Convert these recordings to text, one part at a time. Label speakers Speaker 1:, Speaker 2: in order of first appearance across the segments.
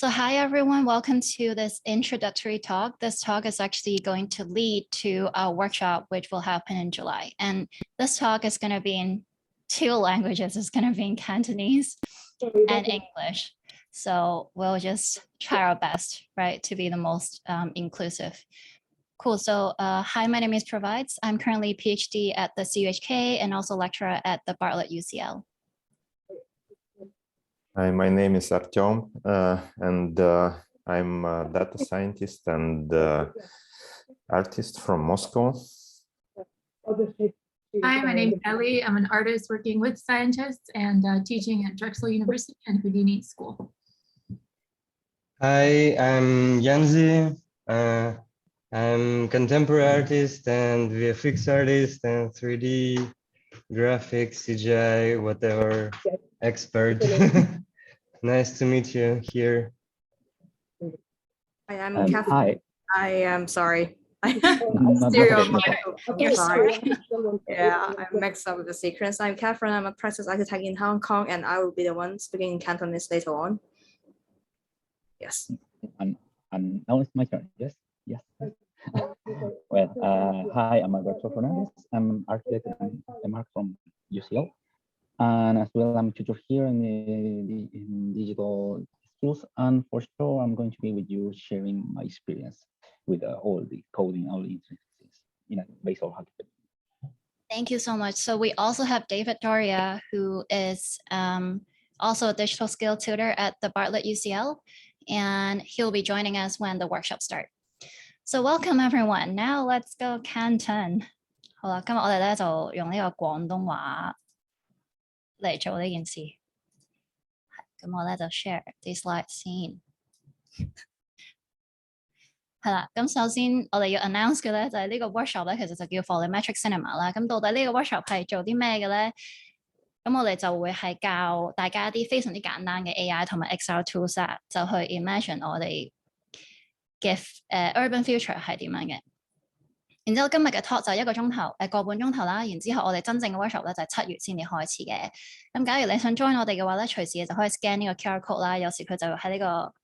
Speaker 1: So hi everyone, welcome to this introductory talk. This talk is actually going to lead to a workshop which will happen in July. And this talk is going to be in two languages. It's going to be in Cantonese and English. So we'll just try our best, right, to be the most inclusive. Cool. So hi, my name is Provides. I'm currently PhD at the CUHK and also lecturer at the Bartlett UCL.
Speaker 2: Hi, my name is Artyom, and I'm a data scientist and artist from Moscow.
Speaker 3: Hi, my name is Ellie. I'm an artist working with scientists and teaching at Drexel University and Houdini School.
Speaker 4: Hi, I'm Yanzi. I'm contemporary artist and VFX artist and 3D graphics, CGI, whatever, expert. Nice to meet you here.
Speaker 5: Hi, I'm Catherine.
Speaker 6: Hi.
Speaker 5: I am sorry. I'm
Speaker 1: You're
Speaker 5: sorry. Yeah, I'm mixed up with the sequence. I'm Catherine. I'm a practice architect in Hong Kong, and I will be the one speaking in Cantonese later on. Yes.
Speaker 6: And now it's my turn. Yes. Yes. Well, hi, I'm Alberto Fernandez. I'm an architect and I'm from UCL. And as well, I'm a tutor here in digital skills. And for sure, I'm going to be with you sharing my experience with all the coding, all the intricacies in a base of architecture.
Speaker 1: Thank you so much. So we also have David Doria, who is also a digital skill tutor at the Bartlett UCL, and he'll be joining us when the workshop starts. So welcome everyone. Now let's go Canton. 好啦，今日我哋咧就用呢個廣東話嚟做呢件事。咁我咧就 share 啲 slide 先。係啦，咁首先我哋要 announce 嘅咧就係呢個 workshop 咧，其實就叫 Volumetric Cinema 啦。咁到底呢個 workshop 係做啲咩嘅咧？咁我哋就會係教大家一啲非常之簡單嘅 AI 同埋 XR tools 啊，就去 imagine 我哋嘅urban future 係點樣嘅。然之後今日嘅 talk 就1個鐘頭，個半鐘頭啦。然之後我哋真正嘅 workshop 咧就係7月先至開始嘅。咁假如你想 join 我哋嘅話咧，隨時就可以 scan 呢個 QR code 啦。有時佢就喺呢個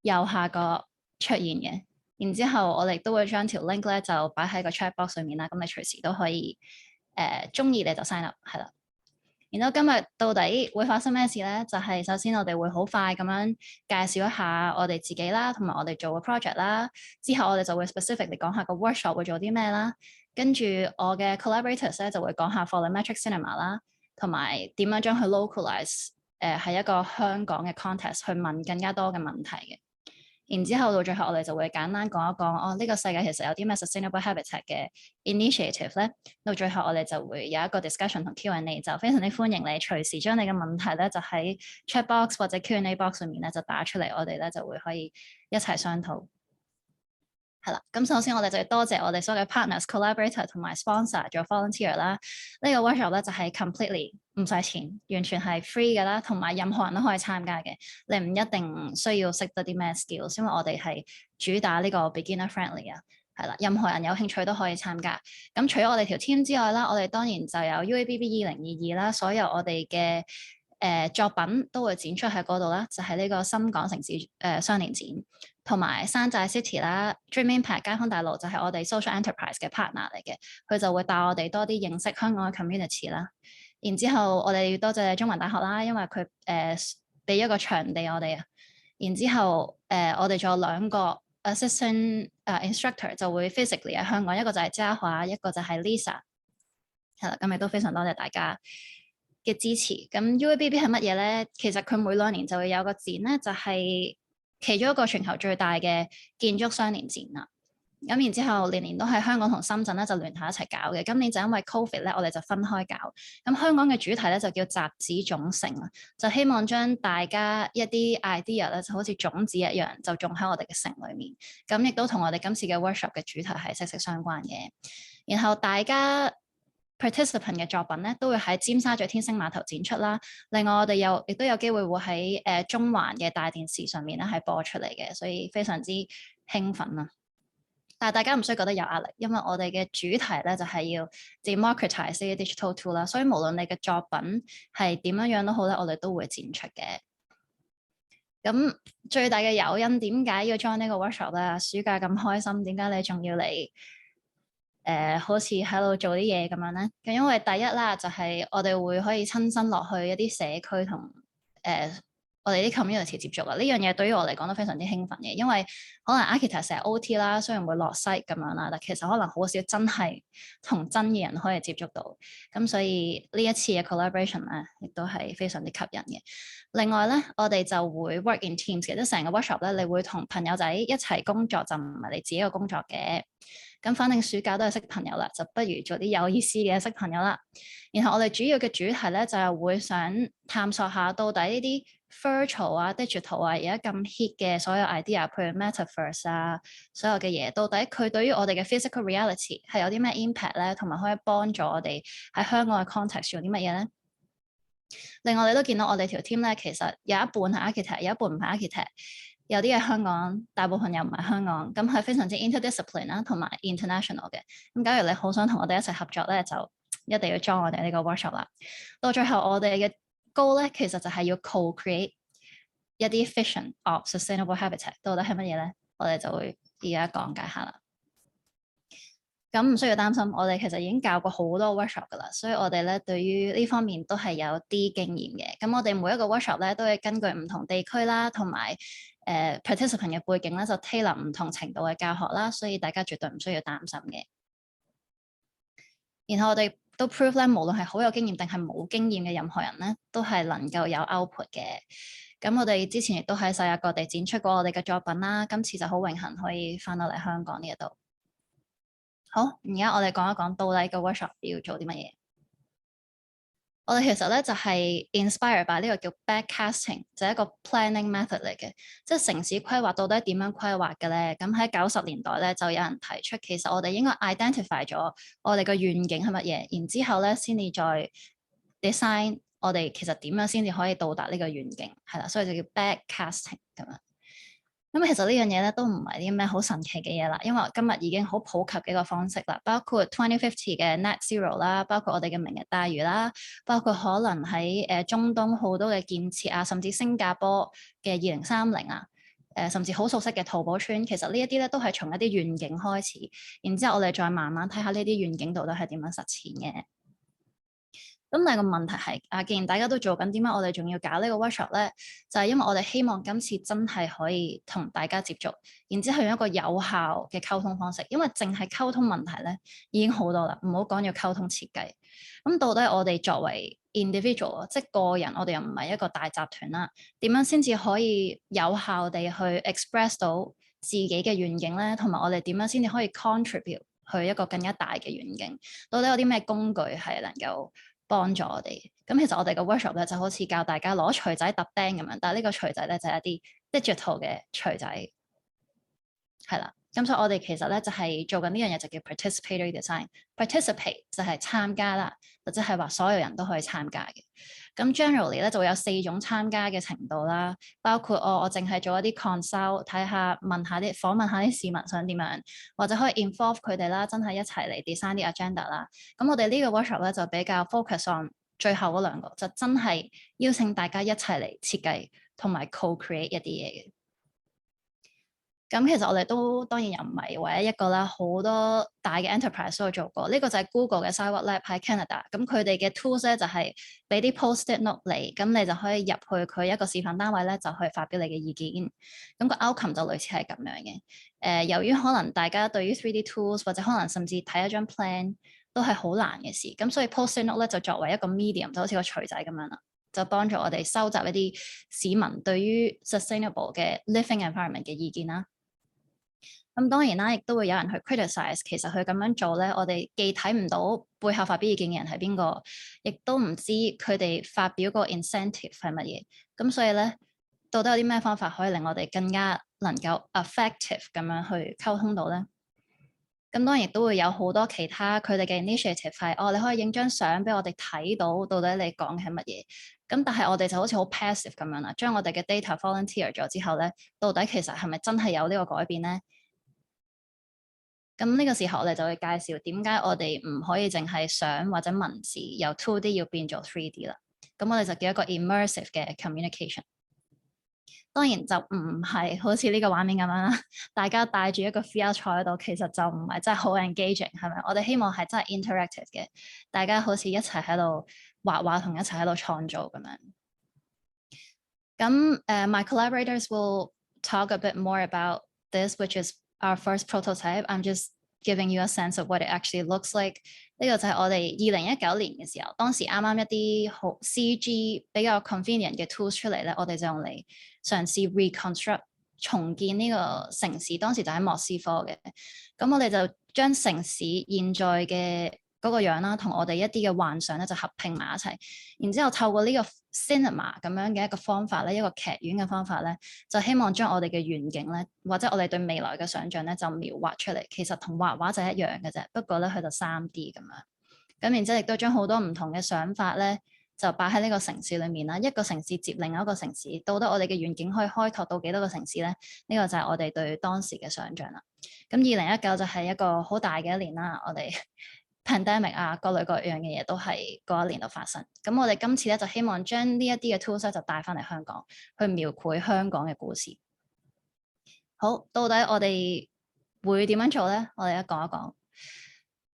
Speaker 1: 右下角出現嘅。然之後我哋都會將條 link 咧就擺喺個 chat box 上面啦。咁你隨時都可以中意你就 sign up 係啦。然後今日到底會發生咩事咧？就係首先我哋會好快咁樣介紹一下我哋自己啦，同埋我哋做嘅 project 啦。之後我哋就會 specifically 講下個 workshop 會做啲咩啦。跟住我嘅 collaborators 咧就會講下 Volumetric Cinema 啦，同埋點樣將佢 localize 喺一個香港嘅 context 去問更加多嘅問題嘅。然之後到最後我哋就會簡單講一講呢個世界其實有啲咩 sustainable habitat 嘅 initiative 咧。到最後我哋就會有一個 discussion 同 Q&A， 就非常之歡迎你隨時將你嘅問題咧就喺 chat box 或者 Q&A box 上面咧就打出嚟，我哋咧就會可以一齊商討。係啦，咁首先我哋就要多謝我哋所有嘅 partners、collaborator 同埋 sponsor 做 volunteer 啦。呢個 workshop 咧就係 completely 唔使錢，完全係 free 嘅啦，同埋任何人都可以參加嘅。你唔一定需要識得啲咩 skills， 因為我哋係主打呢個 beginner friendly 啊。係啦，任何人有興趣都可以參加。咁除咗我哋條 team 之外啦，我哋當然就有 UABB2022啦，所有我哋嘅作品都會展出喺嗰度啦，就係呢個深港城市雙年展，同埋山寨 City 啦 ，Dream Impact 街坊大路就係我哋 social enterprise 嘅 partner 嚟嘅，佢就會帶我哋多啲認識香港嘅 community 啦。然之後我哋要多謝中文大學啦，因為佢俾一個場地我哋啊。然之後我哋仲有2個 assistant instructor 就會 physically 喺香港，一個就係嘉華，一個就係 Lisa。係啦，咁亦都非常多謝大家嘅支持。咁 UABB 係乜嘢咧？其實佢每2年就會有個展咧，就係其中一個全球最大嘅建築雙年展啦。咁然之後年年都喺香港同深圳咧就聯合一齊搞嘅。今年就因為 Covid 咧，我哋就分開搞。咁香港嘅主題咧就叫集子種城啊，就希望將大家一啲 idea 咧就好似種子一樣，就種喺我哋嘅城裏面。咁亦都同我哋今次嘅 workshop 嘅主題係息息相關嘅。然後大家participant 嘅作品咧都會喺尖沙咀天星碼頭展出啦。另外我哋亦都有機會會喺中環嘅大電視上面咧係播出嚟嘅，所以非常之興奮啊！但係大家唔需要覺得有壓力，因為我哋嘅主題咧就係要 democratize 呢啲 digital tool 啦，所以無論你嘅作品係點樣樣都好咧，我哋都會展出嘅。咁最大嘅誘因點解要 join 呢個 workshop 咧？暑假咁開心，點解你仲要嚟？好似喺度做啲嘢咁樣咧，咁因為第一啦，就係我哋會可以親身落去一啲社區同我哋啲 community 接觸啊。呢樣嘢對於我嚟講都非常之興奮嘅，因為可能 architect 成日 OT 啦，雖然會落 site 咁樣啦，但其實可能好少真係同真嘅人可以接觸到。咁所以呢一次嘅 collaboration 咧，亦都係非常之吸引嘅。另外咧，我哋就會 work in teams 嘅，即係成個 workshop 咧，你會同朋友仔一齊工作，就唔係你自己嘅工作嘅。咁反正暑假都係識朋友啦，就不如做啲有意思嘅識朋友啦。然後我哋主要嘅主題咧就係會想探索下到底呢啲 virtual 啊、digital 啊而家咁 hit 嘅所有 idea，譬如 metaverse 啊，所有嘅嘢，到底佢對於我哋嘅 physical reality 係有啲咩 impact 咧，同埋可以幫助我哋喺香港嘅 context 做啲乜嘢咧？另外你都見到我哋條 team 咧，其實有一半係 architect，有一半唔係 architect。有啲係香港，大部分又唔係香港，咁係非常之 interdiscipline 啦，同埋 international 嘅。咁假如你好想同我哋一齊合作咧，就一定要 join 我哋呢個 workshop 啦。到最後我哋嘅 goal 咧，其實就係要 co-create 一啲 vision of sustainable habitat。到底係乜嘢咧？我哋就會而家講解下啦。咁唔需要擔心，我哋其實已經教過好多 workshop 噶啦，所以我哋咧對於呢方面都係有啲經驗嘅。咁我哋每一個 workshop 咧都係根據唔同地區啦，同埋participant 嘅背景咧，就 tailor 唔同程度嘅教學啦，所以大家絕對唔需要擔心嘅。然後我哋都 prove 咧，無論係好有經驗定係冇經驗嘅任何人咧，都係能夠有 output 嘅。咁我哋之前亦都喺世界各地展出過我哋嘅作品啦，今次就好榮幸可以翻到嚟香港呢一度。好，而家我哋講一講到底個 workshop 要做啲乜嘢。我哋其實咧就係 inspire by 呢個叫 backcasting，就係一個 planning method 嚟嘅，即係城市規劃到底點樣規劃嘅咧？咁喺90年代咧就有人提出，其實我哋應該 identify 咗我哋個願景係乜嘢，然之後咧先至再 design 我哋其實點樣先至可以到達呢個願景，係啦，所以就叫 backcasting 咁樣。咁其實呢樣嘢咧都唔係啲咩好神奇嘅嘢啦，因為今日已經好普及嘅一個方式啦，包括2050嘅 Net Zero 啦，包括我哋嘅明日大嶼啦，包括可能喺中東好多嘅建設啊，甚至新加坡嘅2030啊，甚至好熟悉嘅淘寶村，其實呢一啲咧都係從一啲願景開始，然之後我哋再慢慢睇下呢啲願景到底係點樣實踐嘅。咁但係個問題係，既然大家都做緊，點解我哋仲要搞呢個 workshop 咧？就係因為我哋希望今次真係可以同大家接觸，然之後用一個有效嘅溝通方式。因為淨係溝通問題咧已經好多啦，唔好講要溝通設計。咁到底我哋作為 individual，即係個人，我哋又唔係一個大集團啦，點樣先至可以有效地去 express 到自己嘅願景咧？同埋我哋點樣先至可以 contribute 去一個更加大嘅願景？到底有啲咩工具係能夠幫助我哋？咁其實我哋個 workshop 咧就好似教大家攞錘仔揼釘咁樣，但係呢個錘仔咧就係一啲 digital 嘅錘仔，係啦。咁所以我哋其實咧就係做緊呢樣嘢就叫 participatory design。participate 就係參加啦，或者係話所有人都可以參加嘅。咁 generally 咧就會有4種參加嘅程度啦，包括我淨係做一啲 consult， 睇下問下啲訪問下啲市民想點樣，或者可以 involve 佢哋啦，真係一齊嚟 design 啲 agenda 啦。咁我哋呢個 workshop 咧就比較 focus on 最後嗰2個，就真係邀請大家一齊嚟設計同埋 co-create 一啲嘢嘅。咁其實我哋都當然又唔係唯一一個啦，好多大嘅 enterprise 都有做過。呢個就係 Google 嘅 Sidewalk Lab 喺 Canada。咁佢哋嘅 tools 咧就係俾啲 post-it note 嚟，咁你就可以入去佢一個示範單位咧，就去發表你嘅意見。咁個 outcome 就類似係咁樣嘅。由於可能大家對於 3D tools 或者可能甚至睇一張 plan 都係好難嘅事，咁所以 post-it note 咧就作為一個 medium，就好似個錘仔咁樣啦，就幫助我哋收集一啲市民對於 sustainable 嘅 living environment 嘅意見啦。咁當然啦，亦都會有人去 criticize， 其實佢咁樣做咧，我哋既睇唔到背後發表意見嘅人係邊個，亦都唔知佢哋發表個 incentive 係乜嘢。咁所以咧，到底有啲咩方法可以令我哋更加能夠 effective 咁樣去溝通到咧？咁當然亦都會有好多其他佢哋嘅 initiative 係，你可以影張相俾我哋睇到底你講係乜嘢。咁但係我哋就好似好 passive 咁樣啦，將我哋嘅 data volunteer 咗之後咧，到底其實係咪真係有呢個改變咧？咁呢個時候我哋就會介紹點解我哋唔可以淨係相或者文字由 2D 要變做 3D 啦。咁我哋就叫一個 immersive 嘅 communication。當然就唔係好似呢個畫面咁樣啦，大家帶住一個 VR 坐喺度，其實就唔係真係好 engaging，係咪？我哋希望係真係 interactive 嘅，大家好似一齊喺度畫畫同一齊喺度創造咁樣。咁my collaborators will talk a bit more about this, which is our first prototype. I'm just giving you a sense of what it actually looks like. 呢個就係我哋2019年嘅時候，當時啱啱一啲好 CG 比較 convenient 嘅 tools 出嚟咧，我哋就用嚟嘗試 reconstruct 重建呢個城市。當時就喺莫斯科嘅，咁我哋就將城市現在嘅嗰個樣啦，同我哋一啲嘅幻想咧就合拼埋一齊，然之後透過呢個 cinema 咁樣嘅一個方法咧，一個劇院嘅方法咧，就希望將我哋嘅願景咧，或者我哋對未來嘅想像咧，就描畫出嚟。其實同畫畫就一樣嘅啫，不過咧佢就 3D 咁樣。咁然之後亦都將好多唔同嘅想法咧，就擺喺呢個城市裏面啦。一個城市接另一個城市，到底我哋嘅願景可以開拓到幾多個城市咧？呢個就係我哋對當時嘅想像啦。咁2019就係一個好大嘅一年啦，我哋 pandemic 啊，各類各樣嘅嘢都係嗰一年度發生。咁我哋今次咧就希望將呢一啲嘅 tools 就帶翻嚟香港，去描繪香港嘅故事。好，到底我哋會點樣做咧？我哋一講一講。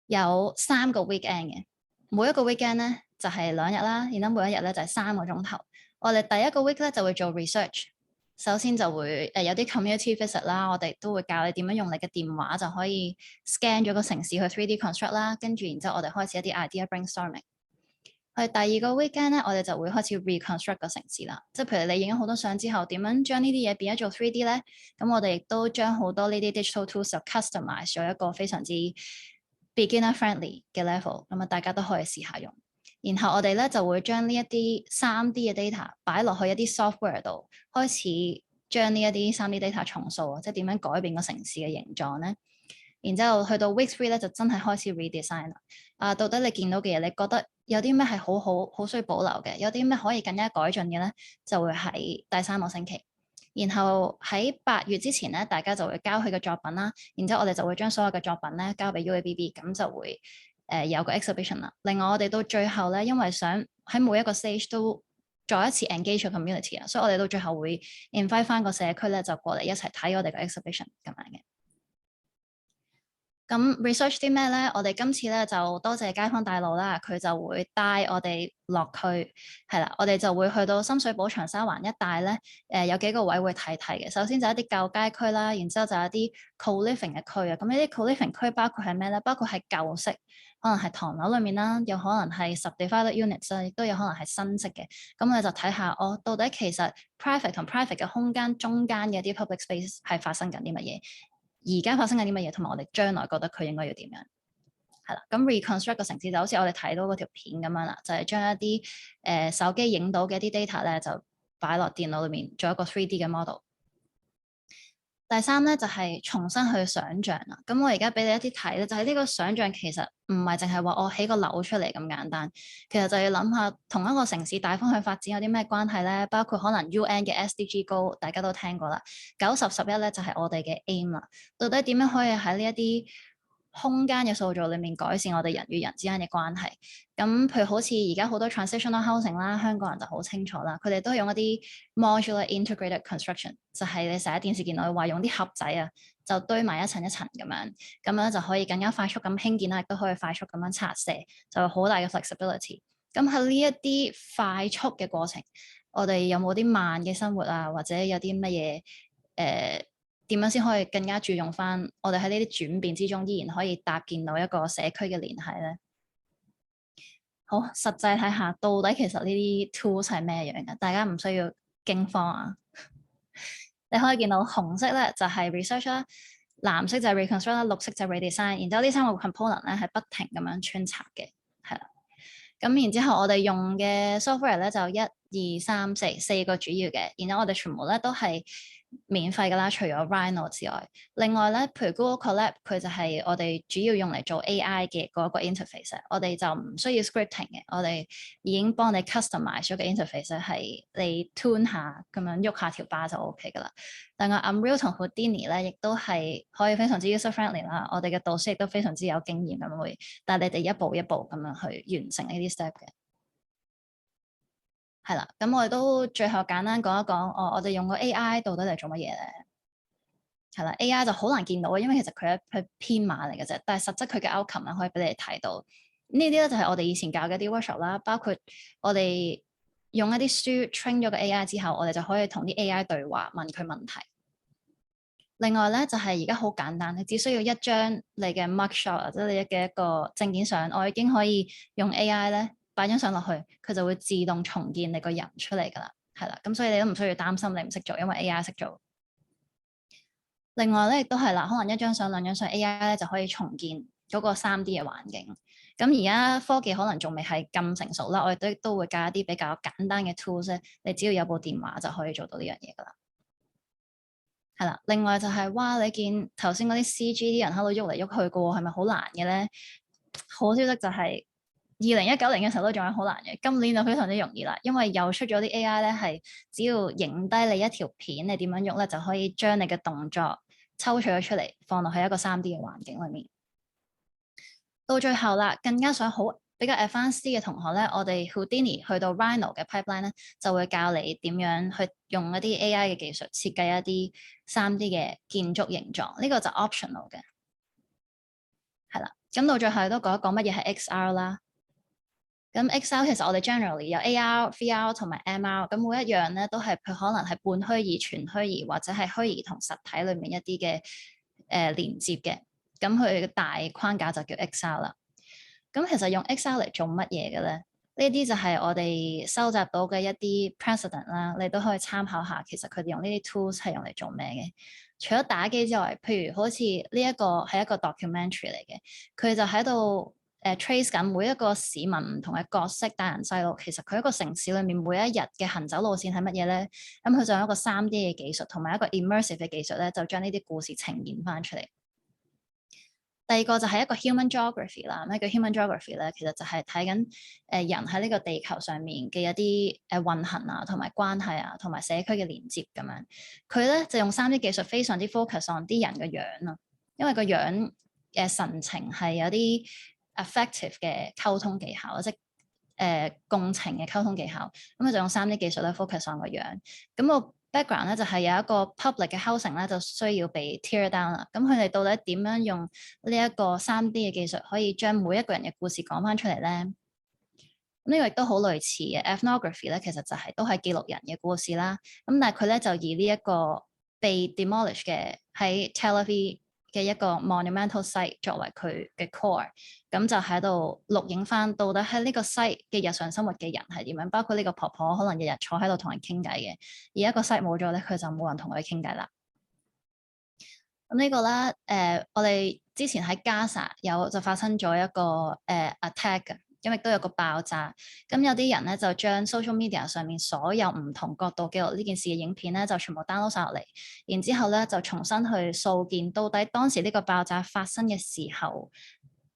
Speaker 1: 有3個 weekend 嘅，每一個 weekend 咧就係2日啦，然後每一日咧就係3個鐘頭。我哋第一個 week 咧就會做 research， 首先就會有啲 community visit 啦，我哋都會教你點樣用你嘅電話就可以 scan 咗個城市去 3D construct 啦，跟住然之後我哋開始一啲 idea brainstorming。去第二個 weekend 咧，我哋就會開始 reconstruct 個城市啦，即係譬如你影咗好多相之後，點樣將呢啲嘢變咗做 3D 咧？咁我哋亦都將好多呢啲 digital tools 就 customize 咗一個非常之 beginner friendly 嘅 level， 咁啊大家都可以試下用。然後我哋咧就會將呢一啲 3D 嘅 data 擺落去一啲 software 度，開始將呢一啲 3D data 重塑啊，即係點樣改變個城市嘅形狀咧。然之後去到 week 3咧就真係開始 redesign 啦。到底你見到嘅嘢，你覺得有啲咩係好需要保留嘅，有啲咩可以更加改進嘅咧，就會喺第3個星期。然後喺8月之前咧，大家就會交佢嘅作品啦。然之後我哋就會將所有嘅作品咧交俾 UABB， 咁就會有個 exhibition 啦。另外我哋到最後咧，因為想喺每一個 stage 都再一次 engage 個 community 啊，所以我哋到最後會 invite 翻個社區咧，就過嚟一齊睇我哋個 exhibition 咁樣嘅。咁 research 啲咩咧？我哋今次咧就多謝街坊大佬啦，佢就會帶我哋落區，係啦，我哋就會去到深水埗長沙灣一帶咧，有幾個位會睇嘅。首先就一啲舊街區啦，然之後就有一啲 co-living 嘅區啊。咁呢啲 co-living 區包括係咩咧？包括係舊式，可能係唐樓裏面啦，有可能係subdivided units 啦，亦都有可能係新式嘅。咁我哋就睇下，到底其實 private 同 private 嘅空間中間嘅啲 public space 係發生緊啲乜嘢？而家發生緊啲乜嘢，同埋我哋將來覺得佢應該要點樣？係啦，咁 reconstruct 個城市就好似我哋睇到嗰條片咁樣啦，就係將一啲手機影到嘅一啲 data 咧，就擺落電腦裏面做一個 3D 嘅 model。第3咧就係重新去想像啦。咁我而家俾你一啲睇咧，就係呢個想像其實唔係淨係話我起個樓出嚟咁簡單，其實就要諗下同一個城市大方向發展有啲咩關係咧？包括可能 UN 嘅 SDG goal 大家都聽過啦，90-11咧就係我哋嘅 aim 啦。到底點樣可以喺呢一啲空間嘅塑造裏面改善我哋人與人之間嘅關係？咁譬如好似而家好多 transitional housing 啦，香港人就好清楚啦，佢哋都係用一啲 modular integrated construction， 就係你成日電視見到話用啲盒仔啊，就堆埋一層一層咁樣就可以更加快速咁興建啦，亦都可以快速咁樣拆卸，就有好大嘅 flexibility。咁喺呢一啲快速嘅過程，我哋有冇啲慢嘅生活啊，或者有啲乜嘢點樣先可以更加注重翻我哋喺呢啲轉變之中，依然可以搭建到一個社區嘅聯繫咧？好，實際睇下到底其實呢啲 tools 係咩樣嘅，大家唔需要驚慌啊！你可以見到紅色咧就係 research 啦，藍色就係 reconstruct 啦，綠色就係 redesign，然之後呢3個 component 咧係不停咁樣穿插嘅，係啦。咁然之後我哋用嘅 software 咧就1、2、3、4個主要嘅，然後我哋全部咧都係免費㗎啦，除咗 Rhino 之外，另外咧，譬如 Google Colab 佢就係我哋主要用嚟做 AI 嘅嗰個 interface， 我哋就唔需要 scripting 嘅，我哋已經幫你 customize 咗個 interface 係你 tune 下咁樣喐下條巴就 OK 㗎啦。但係 Unreal 同 Houdini 咧，亦都係可以非常之 user friendly 啦。我哋嘅導師亦都非常之有經驗咁會帶你哋一步一步咁樣去完成呢啲 step 嘅。係啦，咁我哋都最後簡單講一講，我哋用個 AI 到底嚟做乜嘢咧？係啦 ，AI 就好難見到嘅，因為其實佢係編碼嚟嘅啫，但係實質佢嘅 outcome 咧可以俾你哋睇到。呢啲咧就係我哋以前教嘅啲 workshop 啦，包括我哋用一啲書 train 咗個 AI 之後，我哋就可以同啲 AI 對話，問佢問題。另外咧就係而家好簡單，你只需要一張你嘅 mugshot 或者你嘅一個證件相，我已經可以用 AI 咧擺張相落去，佢就會自動重建你個人出嚟㗎啦，係啦，咁所以你都唔需要擔心你唔識做，因為 AI 識做。另外咧亦都係啦，可能一張相兩張相 AI 咧就可以重建嗰個3D 嘅環境。咁而家科技可能仲未係咁成熟啦，我哋都會教一啲比較簡單嘅 tools 咧，你只要有部電話就可以做到呢樣嘢㗎啦。係啦，另外就係哇，你見頭先嗰啲 CG 啲人喺度喐嚟喐去嘅喎，係咪好難嘅咧？好消息就係2019年嘅時候都仲係好難嘅，今年就非常之容易啦，因為又出咗啲 AI 咧，係只要影低你一條片，你點樣喐咧，就可以將你嘅動作抽取咗出嚟，放落去一個3D 嘅環境裏面。到最後啦，更加想好比較 advanced 嘅同學咧，我哋 Houdini 去到 Rhino 嘅 pipeline 咧，就會教你點樣去用一啲 AI 嘅技術設計一啲3D 嘅建築形狀，呢個就 optional 嘅。係啦，咁到最後都講一講乜嘢係 XR 啦。咁 XR 其實我哋 generally 有 AR、VR 同埋 MR，咁每一樣咧都係佢可能係半虛擬、全虛擬或者係虛擬同實體裏面一啲嘅連接嘅。咁佢嘅大框架就叫 XR 啦。咁其實用 XR 嚟做乜嘢嘅咧？呢啲就係我哋收集到嘅一啲 precedent 啦，你都可以參考下。其實佢哋用呢啲 tools 係用嚟做咩嘅？除咗打機之外，譬如好似呢一個係一個 documentary 嚟嘅，佢就喺度trace 緊每一個市民唔同嘅角色，大人細路。其實佢一個城市裏面每一日嘅行走路線係乜嘢咧？咁佢就用一個3D 嘅技術同埋一個 immersive 嘅技術咧，就將呢啲故事呈現翻出嚟。第二個就係一個 human geography 啦。咩叫 human geography 咧？其實就係睇緊人喺呢個地球上面嘅一啲運行啊，同埋關係啊，同埋社區嘅連接咁樣。佢咧就用3D 技術非常之 focus on 啲人嘅樣啊，因為個樣嘅神情係有啲 effective 嘅溝通技巧，即係共情嘅溝通技巧。咁佢就用3D 技術咧 focus on 個樣。咁個background 咧就係有一個 public 嘅 housing 咧，就需要被 tear down 啦。咁佢哋到底點樣用呢一個3D 嘅技術，可以將每一個人嘅故事講翻出嚟咧？呢個亦都好類似嘅 ethnography 咧，其實就係都係記錄人嘅故事啦。咁但係佢咧就以呢一個被 demolish 嘅喺 Tel Aviv 嘅一個 monumental site 作為佢嘅 core， 咁就喺度錄影翻到底喺呢個 site 嘅日常生活嘅人係點樣，包括呢個婆婆可能日日坐喺度同人傾偈嘅，而一個 site 冇咗咧，佢就冇人同佢傾偈啦。咁呢個咧，我哋之前喺加沙就發生咗一個attack 嘅。咁亦都有個爆炸，咁有啲人咧就將 social media 上面所有唔同角度記錄呢件事嘅影片咧，就全部 download 晒落嚟，然之後咧就重新去掃見到底當時呢個爆炸發生嘅時候，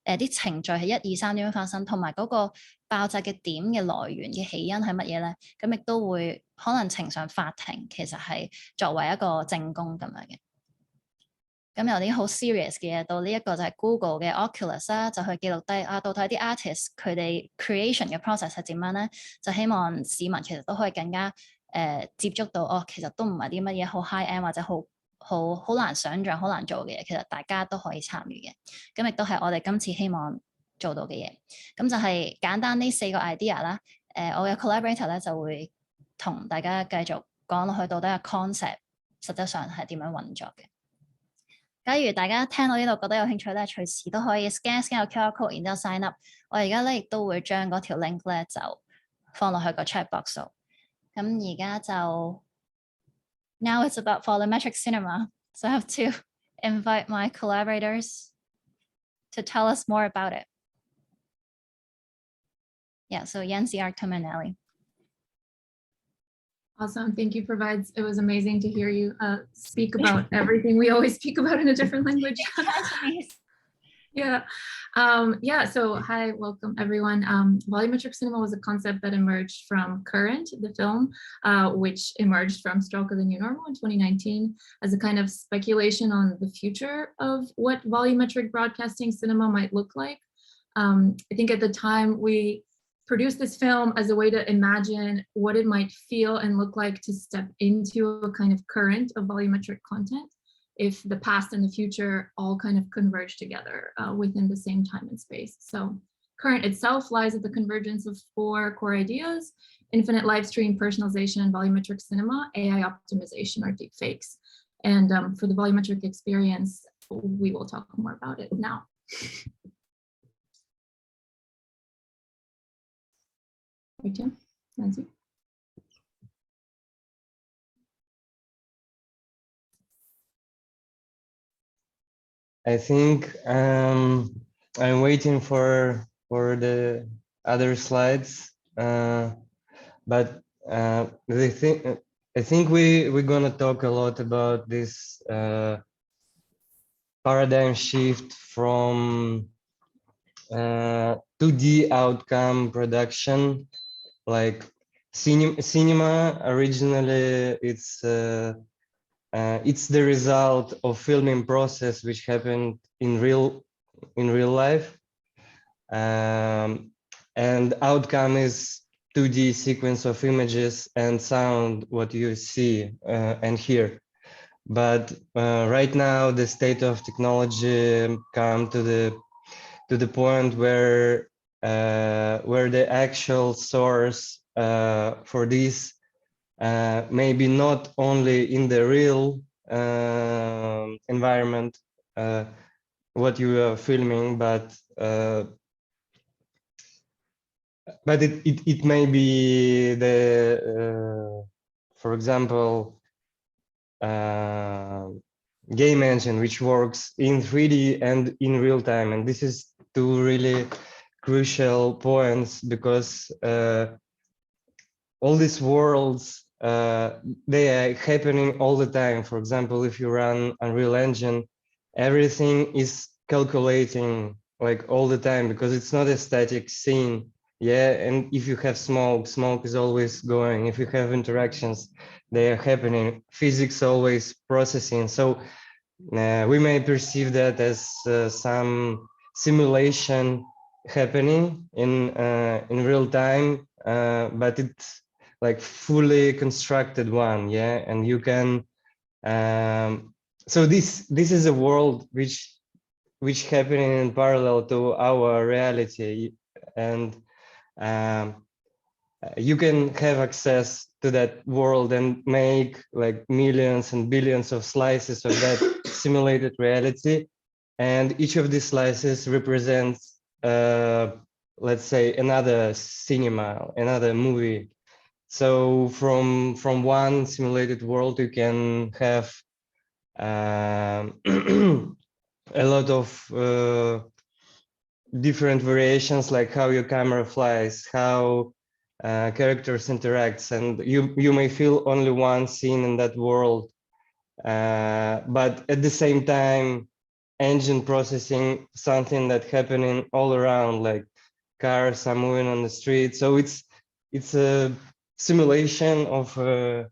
Speaker 1: 啲程序係1、2、3點樣發生，同埋嗰個爆炸嘅點嘅來源嘅起因係乜嘢咧？咁亦都會可能呈上法庭，其實係作為一個證供咁樣嘅。咁由啲好 serious 嘅嘢到呢一個就係 Google 嘅 Oculus 啦，就去記錄低到底啲 artist 佢哋 creation 嘅 process 係點樣咧？就希望市民其實都可以更加接觸到其實都唔係啲乜嘢好 high end 或者好難想像、好難做嘅嘢，其實大家都可以參與嘅。咁亦都係我哋今次希望做到嘅嘢。咁就係簡單呢4個 idea 啦。我嘅 collaborator 咧就會同大家繼續講落去，到底個 concept 實際上係點樣運作嘅。假如大家聽到呢度覺得有興趣咧，隨時都可以 scan 個 QR code，然之後 sign up。我而家咧亦都會將嗰條 link 咧就放落去個 chat box 度。咁而家就 Now it's about volumetric cinema, so I have to invite my collaborators to tell us more about it. Yeah, so Yancy, Artem, and Ellie.
Speaker 3: Awesome. Thank you, Provides. It was amazing to hear you speak about everything we always speak about in a different language. Yeah. So hi, welcome everyone. Volumetric cinema was a concept that emerged from Current, the film, which emerged from Stroke of the New Normal in 2019 as a kind of speculation on the future of what volumetric broadcasting cinema might look like. I think at the time we produced this film as a way to imagine what it might feel and look like to step into a kind of current of volumetric content if the past and the future all kind of converge together within the same time and space. So current itself lies at the convergence of 4 core ideas: infinite live stream, personalization, and volumetric cinema, AI optimization, or deepfakes. And for the volumetric experience, we will talk more about it now. Right, Tim? Nancy?
Speaker 4: I think I'm waiting for the other slides, but I think we're gonna talk a lot about this paradigm shift from 2D outcome production, like cinema originally it's the result of filming process which happened in real life, and outcome is 2D sequence of images and sound, what you see and hear. But right now the state of technology come to the point where the actual source for this maybe not only in the real environment what you are filming, but it may be the for example game engine which works in 3D and in real time, and this is 2 really crucial points, because all these worlds they are happening all the time. For example, if you run Unreal Engine, everything is calculating like all the time, because it's not a static scene. Yeah, and if you have smoke is always going. If you have interactions, they are happening. Physics always processing. So we may perceive that as some simulation happening in real time, but it's like fully constructed one. Yeah, and you can. So this is a world which happening in parallel to our reality, and you can have access to that world and make like millions and billions of slices of that simulated reality, and each of these slices represents let's say another cinema, another movie. So from one simulated world you can have a lot of different variations, like how your camera flies, how characters interacts, and you may feel only one scene in that world, but at the same time engine processing something that happening all around, like cars are moving on the street. So it's a simulation of a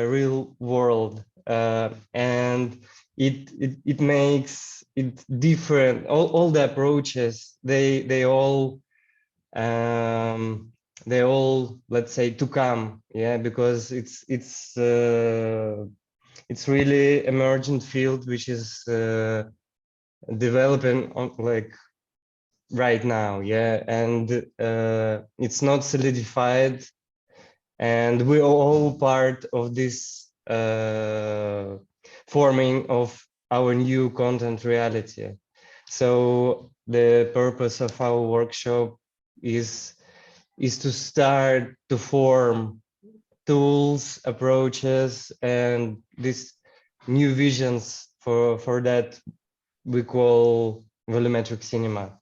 Speaker 4: real world, and it makes it different. All the approaches, they all let's say to come, yeah, because it's really emergent field which is developing on like right now, yeah, and it's not solidified, and we're all part of this forming of our new content reality. So the purpose of our workshop is to start to form tools, approaches, and these new visions for that we call volumetric cinema.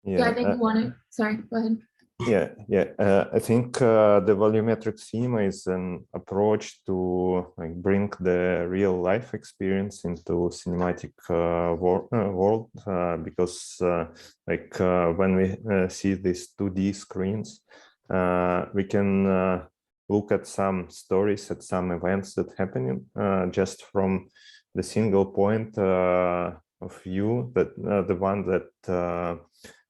Speaker 3: Yeah, I think you want to, sorry, go ahead.
Speaker 2: I think the volumetric cinema is an approach to like bring the real life experience into cinematic world, because when we see these 2D screens, we can look at some stories, at some events that happening just from the single point of view, that the one that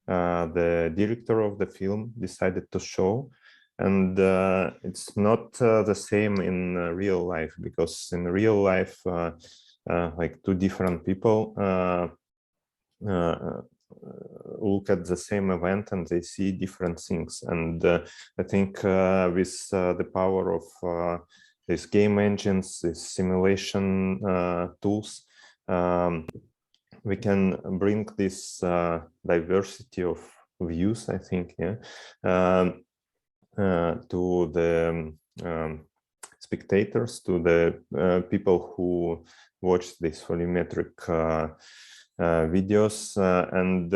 Speaker 2: the director of the film decided to show. And it's not the same in real life, because in real life, like two different people look at the same event and they see different things. And I think with the power of these game engines, these simulation tools, we can bring this diversity of views, I think, yeah, to the spectators, to the people who watch these volumetric videos, and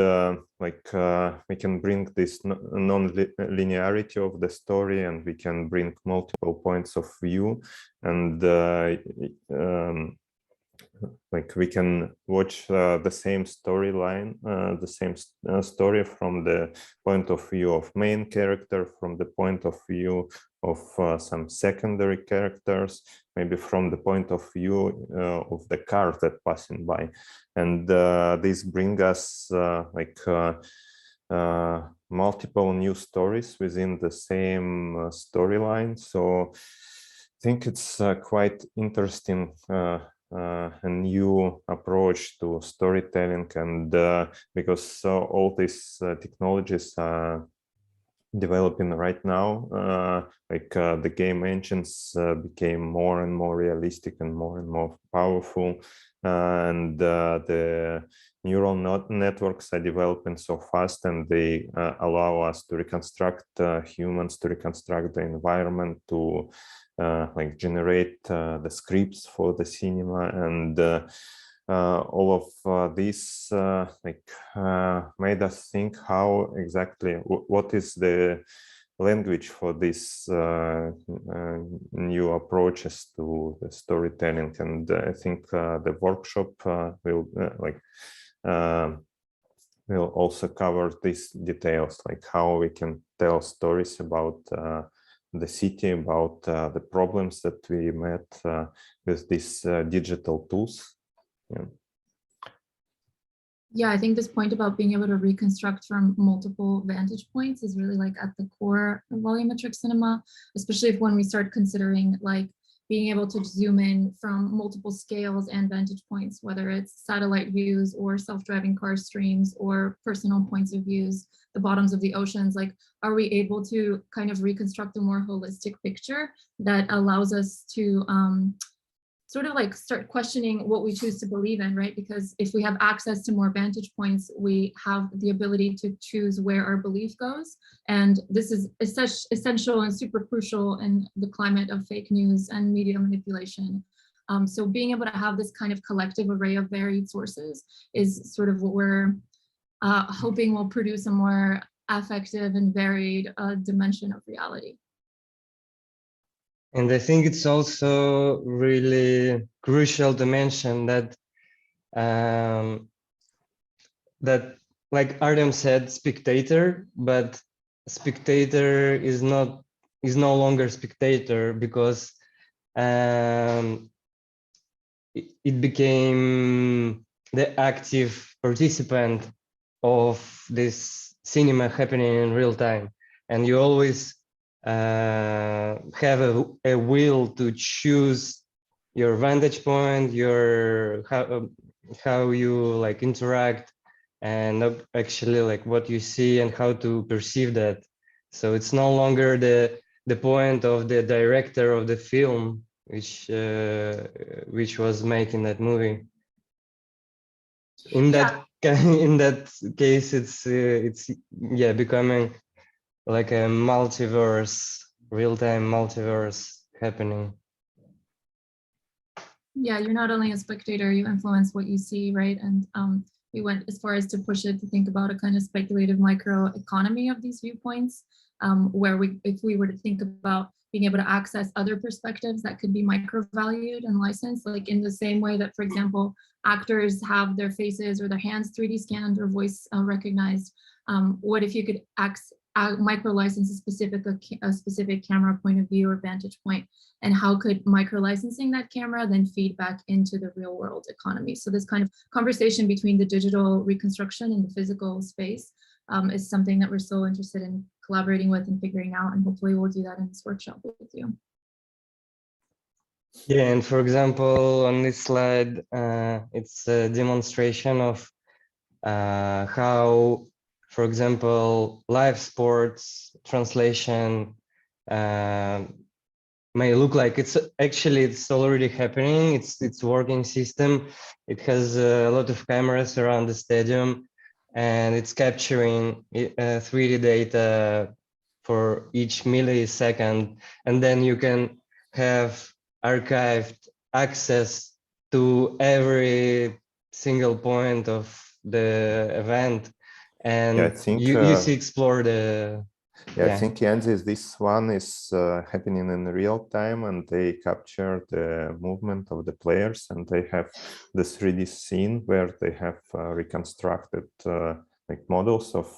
Speaker 2: we can bring this non-linearity of the story, and we can bring multiple points of view, and like we can watch the same storyline, the same story from the point of view of main character, from the point of view of some secondary characters, maybe from the point of view of the cars that passing by. And this brings us multiple new stories within the same storyline. So I think it's quite interesting, a new approach to storytelling, and because all these technologies are developing right now, the game engines became more and more realistic and more powerful, and the neural networks are developing so fast, and they allow us to reconstruct humans, to reconstruct the environment, to generate the scripts for the cinema, and all of this made us think how exactly, what is the language for this new approaches to the storytelling. And I think the workshop will also cover these details, like how we can tell stories about the city, about the problems that we met with these digital tools.
Speaker 3: Yeah, I think this point about being able to reconstruct from multiple vantage points is really like at the core of volumetric cinema, especially when we start considering like being able to zoom in from multiple scales and vantage points, whether it's satellite views or self-driving car streams or personal points of views, the bottoms of the oceans. Like, are we able to kind of reconstruct a more holistic picture that allows us to sort of like start questioning what we choose to believe in, right? Because if we have access to more vantage points, we have the ability to choose where our belief goes. And this is essential and super crucial in the climate of fake news and media manipulation. So being able to have this kind of collective array of varied sources is sort of what we're hoping will produce a more affective and varied dimension of reality.
Speaker 4: And I think it's also really crucial to mention that that, like Artem said, spectator, but spectator is no longer spectator, because it became the active participant of this cinema happening in real time, and you always have a will to choose your vantage point, your how you like interact, and actually like what you see and how to perceive that. So it's no longer the point of the director of the film, which was making that movie. In that case, it's becoming like a multiverse, real-time multiverse happening.
Speaker 3: Yeah, you're not only a spectator, you influence what you see, right? And we went as far as to push it to think about a kind of speculative microeconomy of these viewpoints, where if we were to think about being able to access other perspectives that could be micro-valued and licensed, like in the same way that, for example, actors have their faces or their hands 3D scanned or voice recognized. What if you could micro-license a specific camera point of view or vantage point, and how could micro-licensing that camera then feed back into the real world economy? So this kind of conversation between the digital reconstruction and the physical space is something that we're so interested in collaborating with and figuring out, and hopefully we'll do that in this workshop with you.
Speaker 4: Yeah, and for example, on this slide, it's a demonstration of how, for example, live sports translation may look like. It's already happening. It's working system. It has a lot of cameras around the stadium, and it's capturing 3D data for each millisecond, and then you can have archived access to every single point of the event, and
Speaker 2: Yeah, I think,
Speaker 4: you see explore the.
Speaker 2: I think this one is happening in real time, and they capture the movement of the players, and they have the 3D scene where they have reconstructed like models of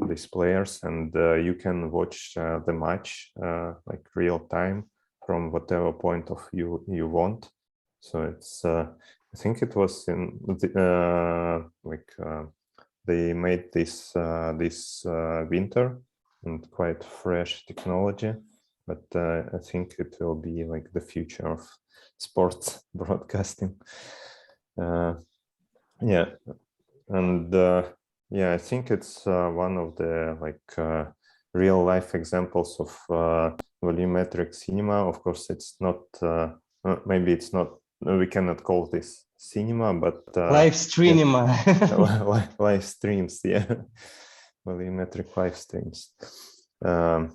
Speaker 2: these players, and you can watch the match like real time from whatever point of view you want. So it's I think it was in the, they made this this winter, and quite fresh technology, but I think it will be like the future of sports broadcasting. Yeah, and yeah, I think it's one of the like real life examples of volumetric cinema. Of course, it's not maybe it's not, we cannot call this cinema, but
Speaker 4: live streaming.
Speaker 2: live streams, yeah. Volumetric live streams. Yeah,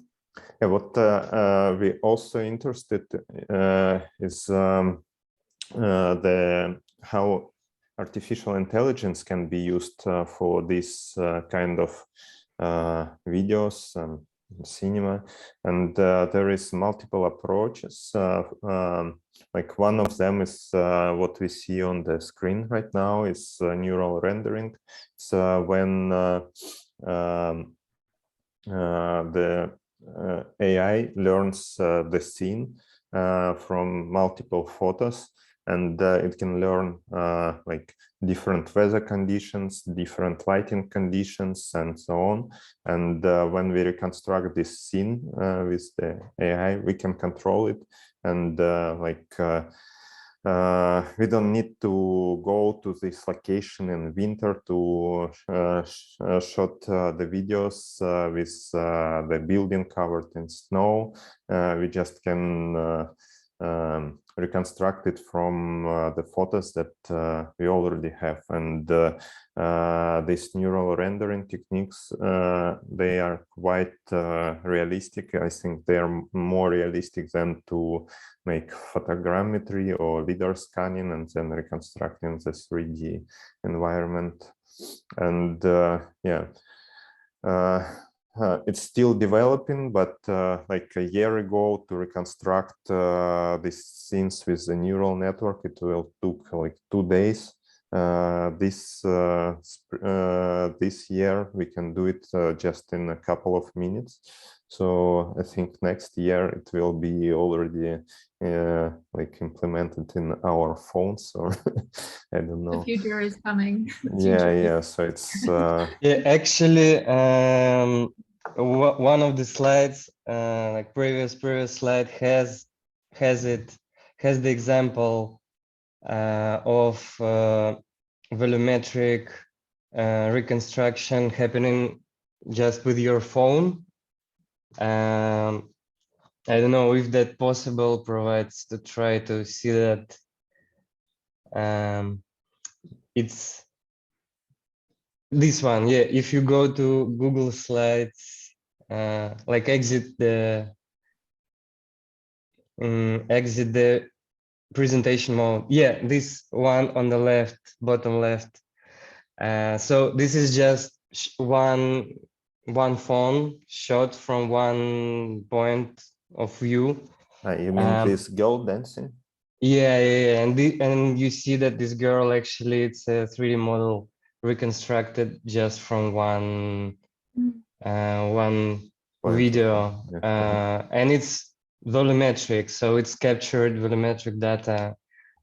Speaker 2: what we also interested is the how artificial intelligence can be used for this kind of videos and cinema, and there is multiple approaches. Like one of them is what we see on the screen right now is neural rendering. It's when the AI learns the scene from multiple photos, and it can learn like different weather conditions, different lighting conditions, and so on. And when we reconstruct this scene with the AI, we can control it, and we don't need to go to this location in winter to shot the videos with the building covered in snow. We just can reconstruct it from the photos that we already have. And these neural rendering techniques, they are quite realistic. I think they are more realistic than to make photogrammetry or lidar scanning and then reconstructing the 3D environment. And yeah, it's still developing, but like a year ago, to reconstruct these scenes with the neural network, it will took like 2 days. This year we can do it just in a couple of minutes. So I think next year it will be already like implemented in our phones, or I don't know.
Speaker 3: The future is coming.
Speaker 2: Yeah. So it's
Speaker 4: Yeah, actually, one of the slides, like previous slide, has the example of volumetric reconstruction happening just with your phone. I don't know if that possible provides to try to see that. It's this one, yeah. If you go to Google Slides, like exit the presentation mode. Yeah, this one on the left, bottom left. So this is just one phone shot from one point of view.
Speaker 2: you mean this girl dancing?
Speaker 4: Yeah, and you see that this girl, actually, it's a 3D model reconstructed just from one video, and it's volumetric, so it's captured volumetric data,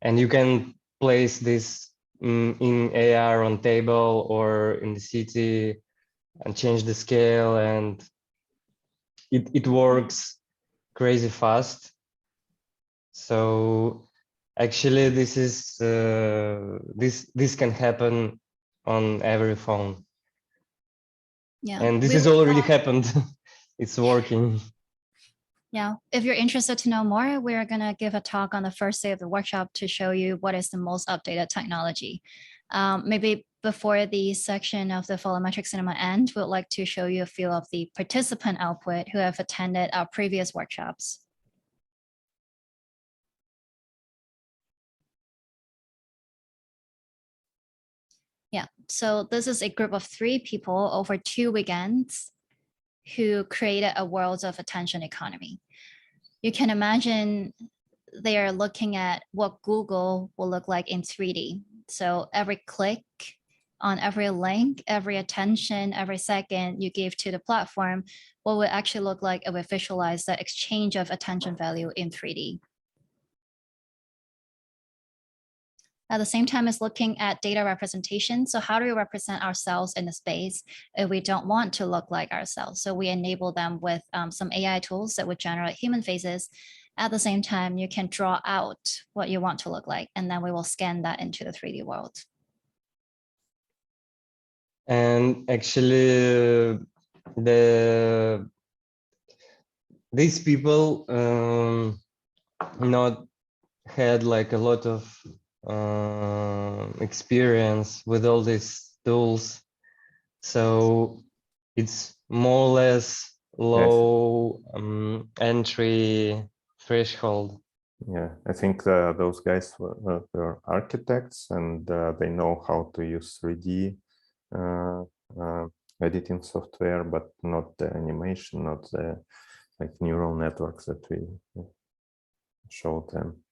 Speaker 4: and you can place this in AR on table or in the city and change the scale, and it works crazy fast. So actually this is this can happen on every phone.
Speaker 1: Yeah,
Speaker 4: and this has already happened. It's working.
Speaker 1: Yeah, if you're interested to know more, we're going to give a talk on the first day of the workshop to show you what is the most updated technology. Maybe before the section of the volumetric cinema end, we'd like to show you a few of the participant output who have attended our previous workshops. Yeah, so this is a group of 3 people over 2 weekends who created a world of attention economy. You can imagine they are looking at what Google will look like in 3D. So every click on every link, every attention, every second you give to the platform, what would actually look like if we visualize the exchange of attention value in 3D. At the same time as looking at data representation. So how do we represent ourselves in the space if we don't want to look like ourselves? So we enable them with some AI tools that would generate human faces. At the same time, you can draw out what you want to look like, and then we will scan that into the 3D world.
Speaker 4: And actually, these people not had like a lot of experience with all these tools, so it's more or less low entry threshold.
Speaker 2: Yeah, I think those guys were architects, and they know how to use 3D editing software, but not the animation, not the like neural networks that we showed them.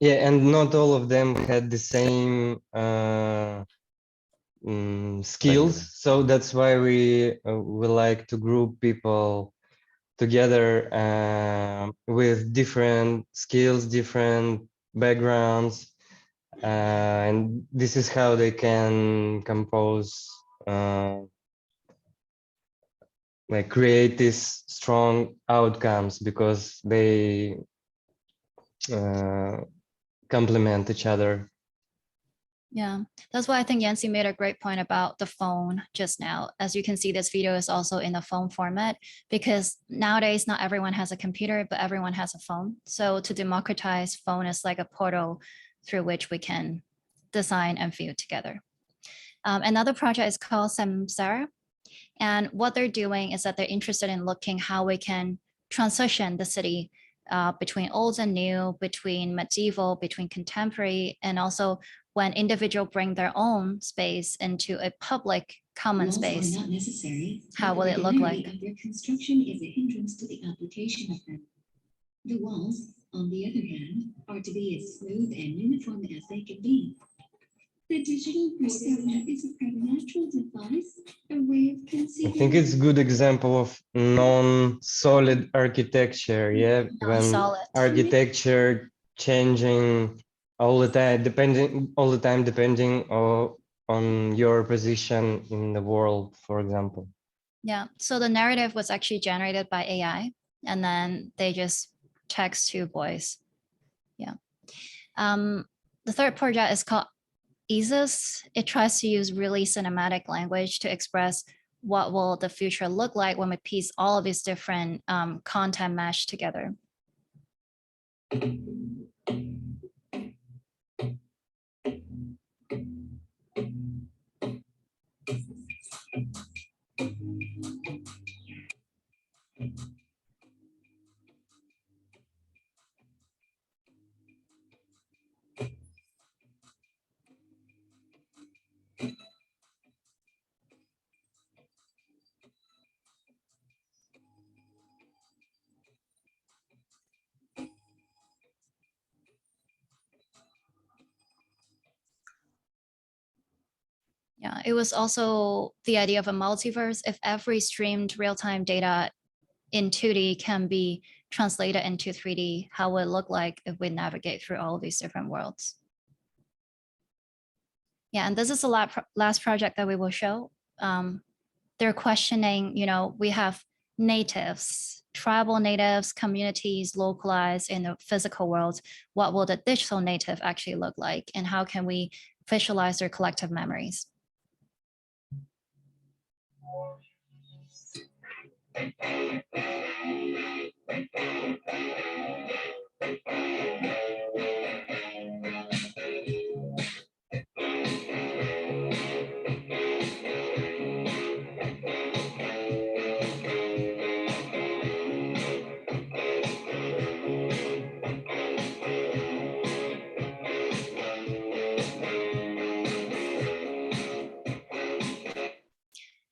Speaker 4: Yeah, and not all of them had the same skills, so that's why we like to group people together with different skills, different backgrounds, and this is how they can compose, like create these strong outcomes, because they complement each other.
Speaker 1: Yeah, that's why I think Yancy made a great point about the phone just now. As you can see, this video is also in the phone format, because nowadays not everyone has a computer, but everyone has a phone. So to democratize, phone is like a portal through which we can design and view together. Another project is called Samsara. And what they're doing is that they're interested in looking how we can transition the city between old and new, between medieval, between contemporary, and also when individuals bring their own space into a public common space.
Speaker 7: Not necessary,
Speaker 1: how will it look like?
Speaker 7: of their construction is a hindrance to the application of them. The walls, on the other hand, are to be as smooth and uniform as they can be. The digital persona is a preternatural device, a way of conceiving.
Speaker 4: I think it's a good example of non-solid architecture. Yeah, when architecture changing all the time, depending on your position in the world, for example.
Speaker 1: Yeah, so the narrative was actually generated by AI, and then they just text to voice. Yeah. The third project is called EASUS. It tries to use really cinematic language to express what will the future look like when we piece all of these different content mesh together. Yeah, it was also the idea of a multiverse. If every streamed real-time data in 2D can be translated into 3D, how will it look like if we navigate through all of these different worlds? Yeah, and this is the last project that we will show. They're questioning, we have natives, tribal natives, communities localized in the physical world. What will the digital native actually look like? And how can we visualize their collective memories?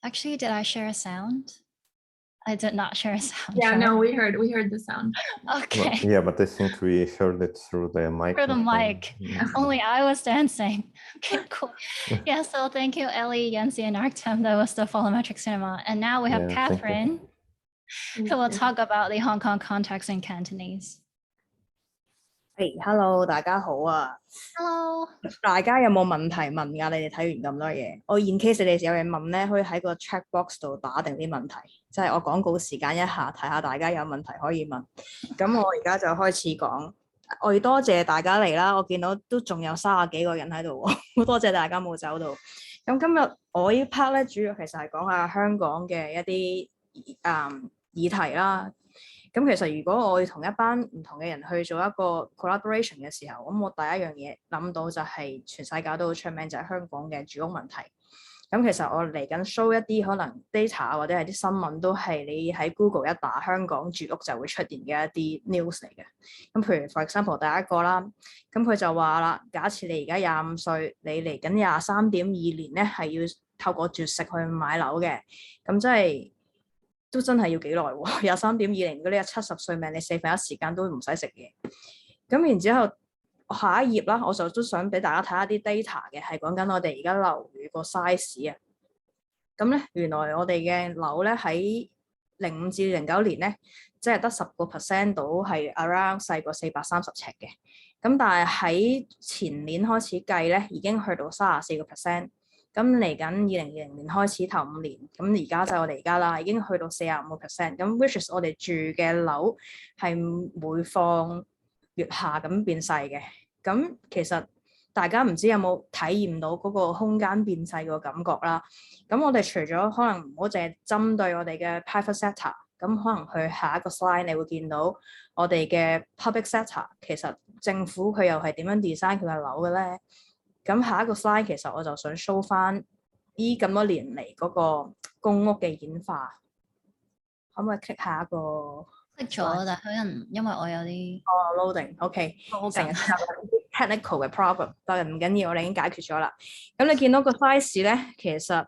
Speaker 1: Actually, did I share a sound? I did not share a sound.
Speaker 3: Yeah,
Speaker 1: right?
Speaker 3: no, we heard the sound.
Speaker 1: Okay.
Speaker 2: Well, yeah, but I think we heard it through the mic.
Speaker 1: For the mic. Only I was dancing. Okay, cool. Yeah, so thank you, Ellie, Yancy, and Artem. That was the Volumetric Cinema. And now we have
Speaker 2: Yeah, thank you.
Speaker 1: Catherine, who will talk about the Hong Kong context in Cantonese.
Speaker 5: Hello， 大家好啊！
Speaker 1: Hello.
Speaker 5: 大家有冇問題問㗎？你哋睇完咁多嘢，我 in case 你哋有嘢問咧，可以喺個 chat box 度打定啲問題，即係我廣告時間一下，睇下大家有問題可以問。咁我而家就開始講，我要多謝大家嚟啦！我見到都仲有30幾個人喺度喎，好多謝大家冇走到。咁今日我呢 part 咧，主要其實係講下香港嘅一啲議題啦。咁其實如果我要同一班唔同嘅人去做一個 collaboration 嘅時候，咁我第一樣嘢諗到就係全世界都好出名就係香港嘅住屋問題。咁其實我嚟緊 show 一啲可能 data 或者係啲新聞都係你喺 Google 一打香港住屋就會出現嘅一啲 news 嚟嘅。咁譬如 for example 第一個啦，咁佢就話啦，假設你而家25歲，你嚟緊23.2年咧係要透過絕食去買樓嘅，咁即係。都真係要幾耐喎？23.20，如果你有70歲命，你1/4時間都唔使食嘢。咁然之後下一頁啦，我就都想俾大家睇下啲 data 嘅，係講緊我哋而家樓宇個 size 啊。咁咧，原來我哋嘅樓咧喺05至09年咧，即係得10% 到係 around 細過430尺嘅。咁但係喺前年開始計咧，已經去到34%。咁嚟緊2020年開始頭5年，咁而家就我哋而家啦，已經去到45%。咁 which is 我哋住嘅樓係每況愈下咁變細嘅。咁其實大家唔知有冇體驗到嗰個空間變細個感覺啦。咁我哋除咗可能唔好淨係針對我哋嘅 private sector， 咁可能去下一個 slide 你會見到我哋嘅 public sector， 其實政府佢又係點樣 design 佢嘅樓嘅咧？咁下一個 slide 其實我就想 show 翻呢咁多年嚟嗰個公屋嘅演化，可唔可以 click 下一個
Speaker 1: click 咗，但係可能因為我有啲
Speaker 5: loading，OK， 成日有 technical 嘅 problem， 但係唔緊要，我哋已經解決咗啦。咁你見到個 size 咧，其實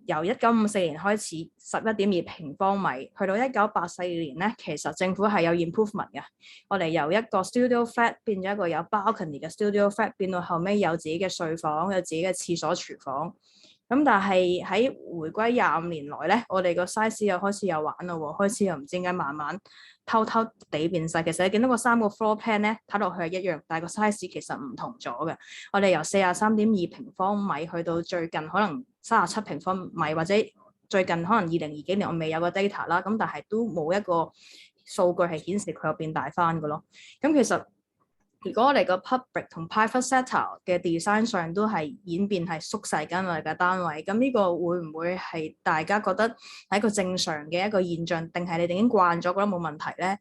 Speaker 5: 由1954年開始11.2平方米，去到1984年咧，其實政府係有 improvement 嘅。我哋由一個 studio flat 變咗一個有 balcony 嘅 studio flat， 變到後尾有自己嘅睡房，有自己嘅廁所、廚房。咁但係喺回歸25年來咧，我哋個 size 又開始有玩咯喎，開始又唔知點解慢慢偷地變細。其實你見到個3個 floor plan 咧，睇落去係一樣，但係個 size 其實唔同咗嘅。我哋由43.2平方米去到最近可能37平方米，或者最近可能2020幾年我未有個 data 啦，咁但係都冇一個數據係顯示佢有變大翻嘅咯。咁其實如果我哋個 public 同 private sector 嘅 design 上都係演變係縮細緊我哋嘅單位，咁呢個會唔會係大家覺得係一個正常嘅一個現象，定係你哋已經慣咗覺得冇問題咧？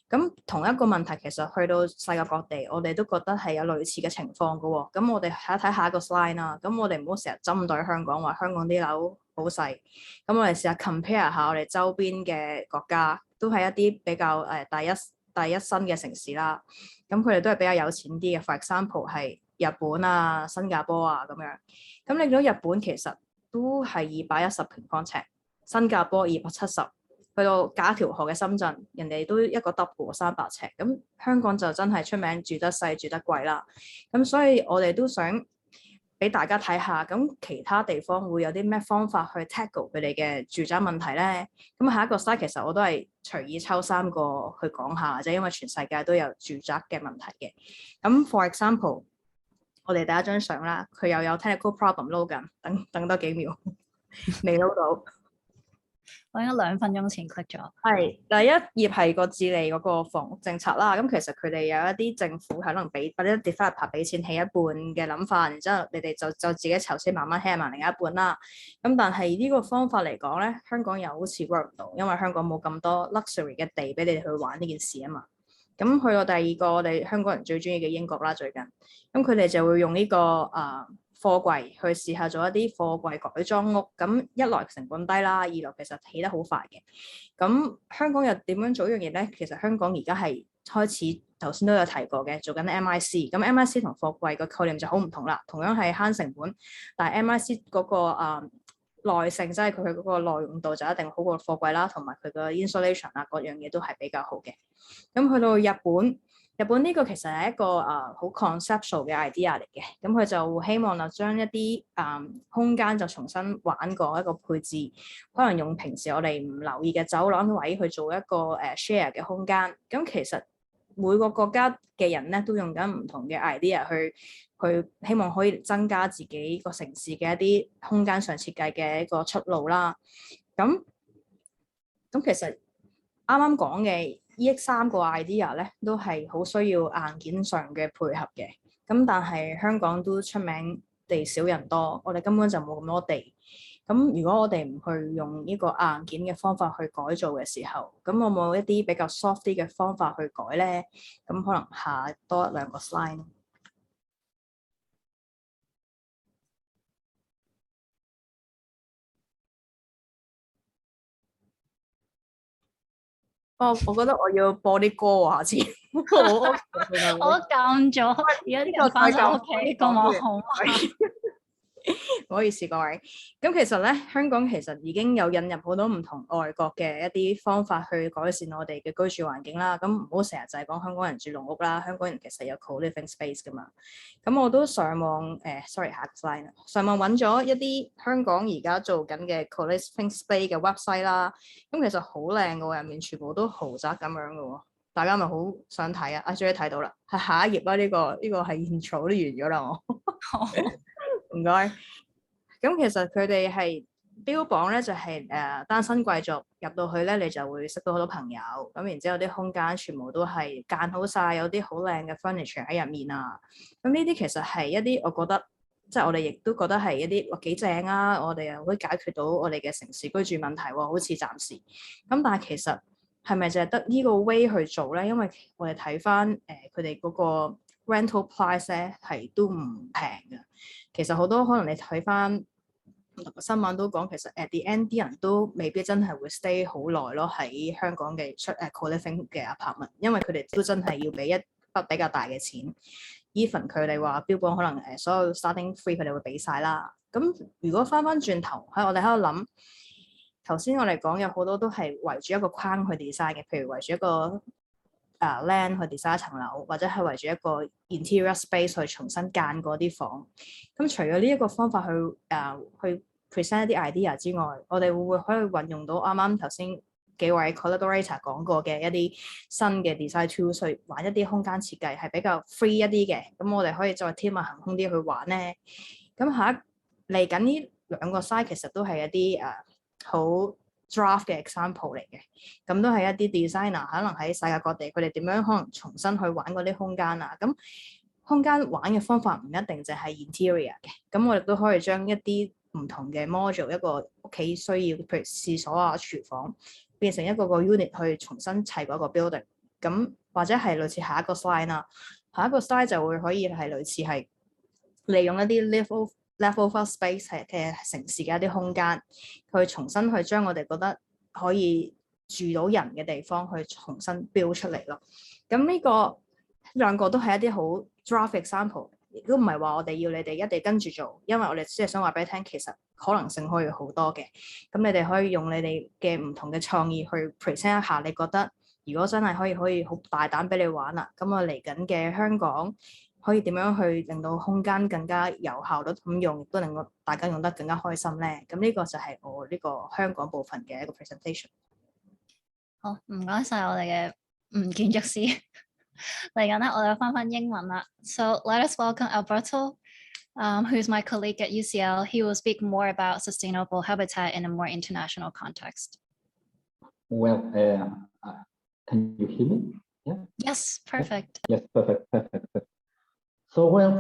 Speaker 5: 咁同一個問題其實去到世界各地，我哋都覺得係有類似嘅情況嘅喎。咁我哋睇下一個 slide 啦。咁我哋唔好成日針對香港，話香港啲樓好細。咁我哋試下 compare 下我哋周邊嘅國家，都係一啲比較第一新嘅城市啦。咁佢哋都係比較有錢啲嘅 ，for example 係日本啊、新加坡啊咁樣。咁你見到日本其實都係210平方尺，新加坡270，去到隔一條河嘅深圳，人哋都一個 double 300尺。咁香港就真係出名住得細、住得貴啦。咁所以我哋都想俾大家睇下，咁其他地方會有啲咩方法去 tackle 佢哋嘅住宅問題咧？咁下一個 slide 其實我都係隨意抽3個去講下啫，因為全世界都有住宅嘅問題嘅。咁 for example，我哋第一張相啦，佢又有 technical problem load 緊，等多幾秒未 load 到。
Speaker 1: 我應該2分鐘前 click 咗。
Speaker 5: 係第一頁係個智利嗰個房屋政策啦，咁其實佢哋有一啲政府可能俾或者 developer 俾錢起一半嘅諗法，然之後你哋就自己籌錢慢慢起埋另一半啦。咁但係呢個方法嚟講咧，香港又好似 work 唔到，因為香港冇咁多 luxury 嘅地俾你哋去玩呢件事啊嘛。咁去到第二個我哋香港人最中意嘅英國啦，最近咁佢哋就會用呢個貨櫃去試下做一啲貨櫃改裝屋，咁一來成本低啦，二來其實起得好快嘅。咁香港又點樣做一樣嘢咧？其實香港而家係開始頭先都有提過嘅，做緊 MIC。咁 MIC 同貨櫃個概念就好唔同啦，同樣係慳成本，但係 MIC 嗰個耐性，即係佢嗰個耐用度就一定好過貨櫃啦，同埋佢個 insulation 啊各樣嘢都係比較好嘅。咁去到日本呢個其實係一個好 conceptual 嘅 idea 嚟嘅，咁佢就希望就將一啲空間就重新玩過一個配置，可能用平時我哋唔留意嘅走廊位去做一個share 嘅空間。咁其實每個國家嘅人咧都用緊唔同嘅 idea去希望可以增加自己個城市嘅一啲空間上設計嘅一個出路啦。咁其實啱啱講嘅呢3個 idea 咧，都係好需要硬件上嘅配合嘅。咁但係香港都出名地少人多，我哋根本就冇咁多地。咁如果我哋唔去用呢個硬件嘅方法去改造嘅時候，咁我冇一啲比較 soft 啲嘅方法去改咧？咁可能下多1-2個 slide。我覺得我要播啲歌喎，下次。
Speaker 1: 我撳咗，而家啲人翻咗屋企，咁我好
Speaker 5: 唔好意思各位，咁其實咧香港其實已經有引入好多唔同外國嘅一啲方法去改善我哋嘅居住環境啦。咁唔好成日就係講香港人住籠屋啦，香港人其實有 co-living space 噶嘛。咁我都上網sorry 下個 slide 上網揾咗一啲香港而家做緊嘅 co-living space 嘅 website 啦。咁其實好靚嘅喎，入面全部都豪宅咁樣嘅喎。大家咪好想睇啊！終於睇到啦，係下一頁啦。呢個係 intro 都完咗啦，我。唔該。咁其實佢哋係標榜咧，就係單身貴族入到去咧，你就會識到好多朋友。咁然之後啲空間全部都係間好晒，有啲好靚嘅 furniture 喺入面啊。咁呢啲其實係一啲我覺得，即係我哋亦都覺得係一啲幾正啊！我哋又可以解決到我哋嘅城市居住問題喎，好似暫時。咁但係其實係咪就係得呢個 way 去做咧？因為我哋睇翻佢哋嗰個 rental price 咧係都唔平嘅。其實好多可能你睇翻新聞都講，其實 at the end 啲人都未必真係會 stay 好耐咯，喺香港嘅co-living 嘅 apartment， 因為佢哋都真係要俾一筆比較大嘅錢。even 佢哋話標榜可能所有 starting free 佢哋會俾晒啦。咁如果翻轉頭喺我哋喺度諗，頭先我哋講有好多都係圍住一個框去 design 嘅，譬如圍住一個land 去 design 一層樓，或者係圍住一個 interior space 去重新間過啲房。咁除咗呢一個方法去 present 一啲 idea 之外，我哋會唔會可以運用到啱啱頭先幾位 collaborator 講過嘅一啲新嘅 design tools 去玩一啲空間設計係比較 free 一啲嘅？咁我哋可以再天馬行空啲去玩咧。咁嚟緊呢2個 slide 其實都係一啲好draft 嘅 example 嚟嘅，咁都係一啲 designer 可能喺世界各地，佢哋點樣可能重新去玩嗰啲空間啊。咁空間玩嘅方法唔一定就係 interior 嘅，咁我哋都可以將一啲唔同嘅 module， 一個屋企需要，譬如廁所啊、廚房，變成一個 unit 去重新砌嗰個 building。咁或者係類似下一個 slide 啦，下一個 slide 就會可以係類似係利用一啲leftover space 嘅城市嘅一啲空間，去重新去將我哋覺得可以住到人嘅地方去重新 build 出嚟咯。咁呢兩個都係一啲好 draft example， 亦都唔係話我哋要你哋一定跟住做，因為我哋只係想話俾你聽，其實可能性可以好多嘅。咁你哋可以用你哋嘅唔同嘅創意去 present 一下，你覺得如果真係可以好大膽俾你玩啦，咁我嚟緊嘅香港可以點樣去令到空間更加有效率咁用，亦都令到大家用得更加開心咧？咁呢個就係我呢個香港部分嘅一個 presentation。
Speaker 1: 好，唔該晒我哋嘅吳建築師。嚟緊咧，我哋翻英文啦。So let us welcome Alberto, who's my colleague at UCL. He will speak more about sustainable habitat in a more international context.
Speaker 6: Well, can you hear me? Yeah.
Speaker 1: Yes, perfect.
Speaker 6: Yes, perfect. So, well,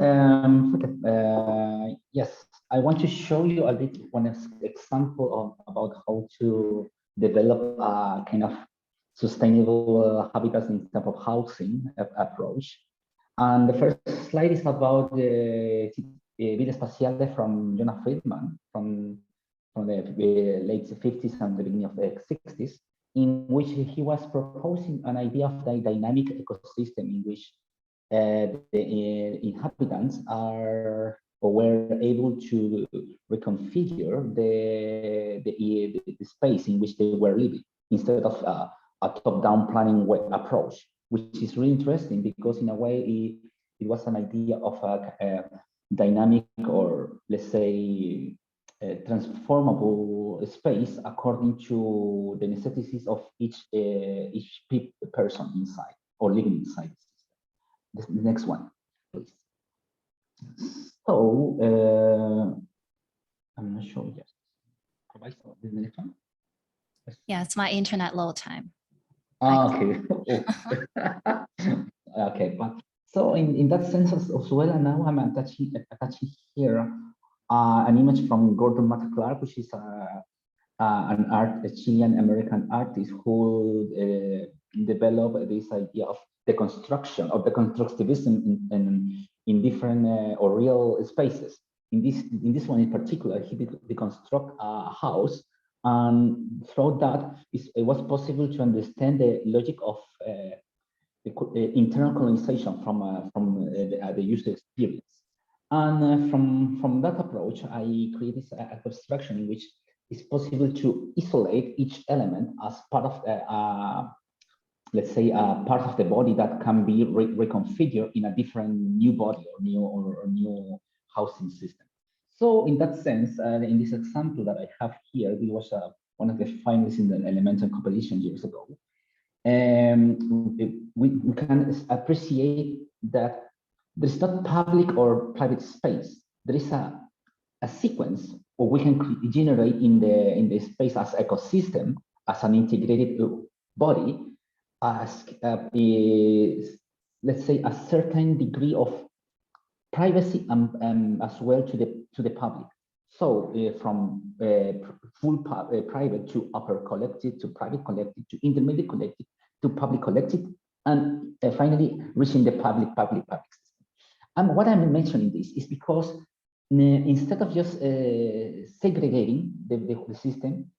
Speaker 6: yes, I want to show you a little one example about how to develop a kind of sustainable habitats in terms of housing approach. And the first slide is about the Villa Spaziale from Jonah Friedman from the late 50s and the beginning of the 60s, in which he was proposing an idea of the dynamic ecosystem in which the inhabitants are or were able to reconfigure the space in which they were living instead of a top-down planning approach, which is really interesting because in a way it was an idea of a dynamic or let's say transformable space according to the necessities of each person inside or living inside. The next one, please. So I'm not sure yet. The next one.
Speaker 1: Yeah, it's my internet load time.
Speaker 6: Okay. Okay, but so in that sense as well, and now I'm attaching here an image from Gordon Matta Clark, which is a Chilean American artist who developed this idea of the construction of the constructivism in different or real spaces. In this one in particular, he deconstruct a house, and through that it was possible to understand the logic of internal colonization from the user experience. And from that approach, I created a abstraction in which it's possible to isolate each element as part of let's say part of the body that can be reconfigured in a different new body or new housing system. So in that sense, in this example that I have here, it was one of the finalists in the Elemental competition years ago. We can appreciate that there's not public or private space. There is a sequence, or we can generate in the space as ecosystem, as an integrated body, as let's say a certain degree of privacy and as well to the public. So from full private to upper collective to private collective to intermediate collective to public collective, and finally reaching the public system. And what I'm mentioning this is because instead of just segregating the system,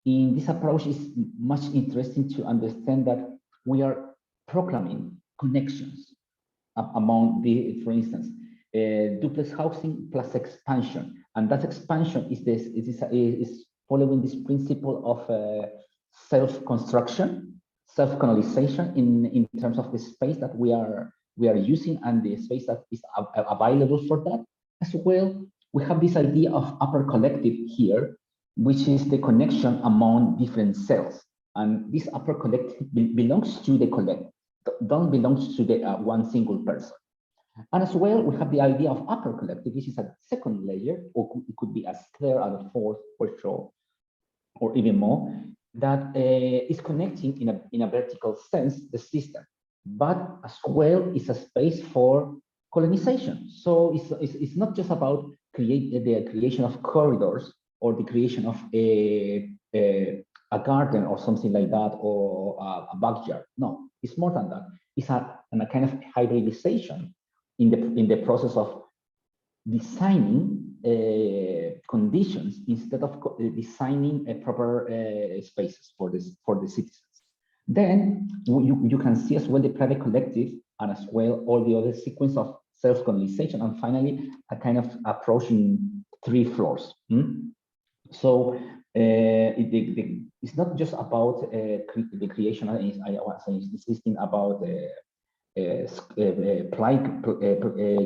Speaker 6: in this approach is much interesting to understand that we are proclaiming connections among for instance, duplex housing plus expansion, and that expansion is following this principle of self-construction, self-colonization in terms of the space that we are using and the space that is available for that. As well, we have this idea of upper collective here, which is the connection among different cells, and this upper collective belongs to the collective, don't belong to the one single person. And as well, we have the idea of upper collective, which is a second layer, or it could be as clear as a fourth for sure, or even more, that is connecting in a vertical sense the system, but as well is a space for colonization. So it's not just about the creation of corridors or the creation of a garden or something like that, or a backyard. No, it's more than that. It's a kind of hybridization in the process of designing conditions instead of designing proper spaces for the citizens. Then you can see as well the private collective, and as well all the other sequence of self-colonization, and finally a kind of approach in 3 floors. So it's not just about the creation. I was insisting about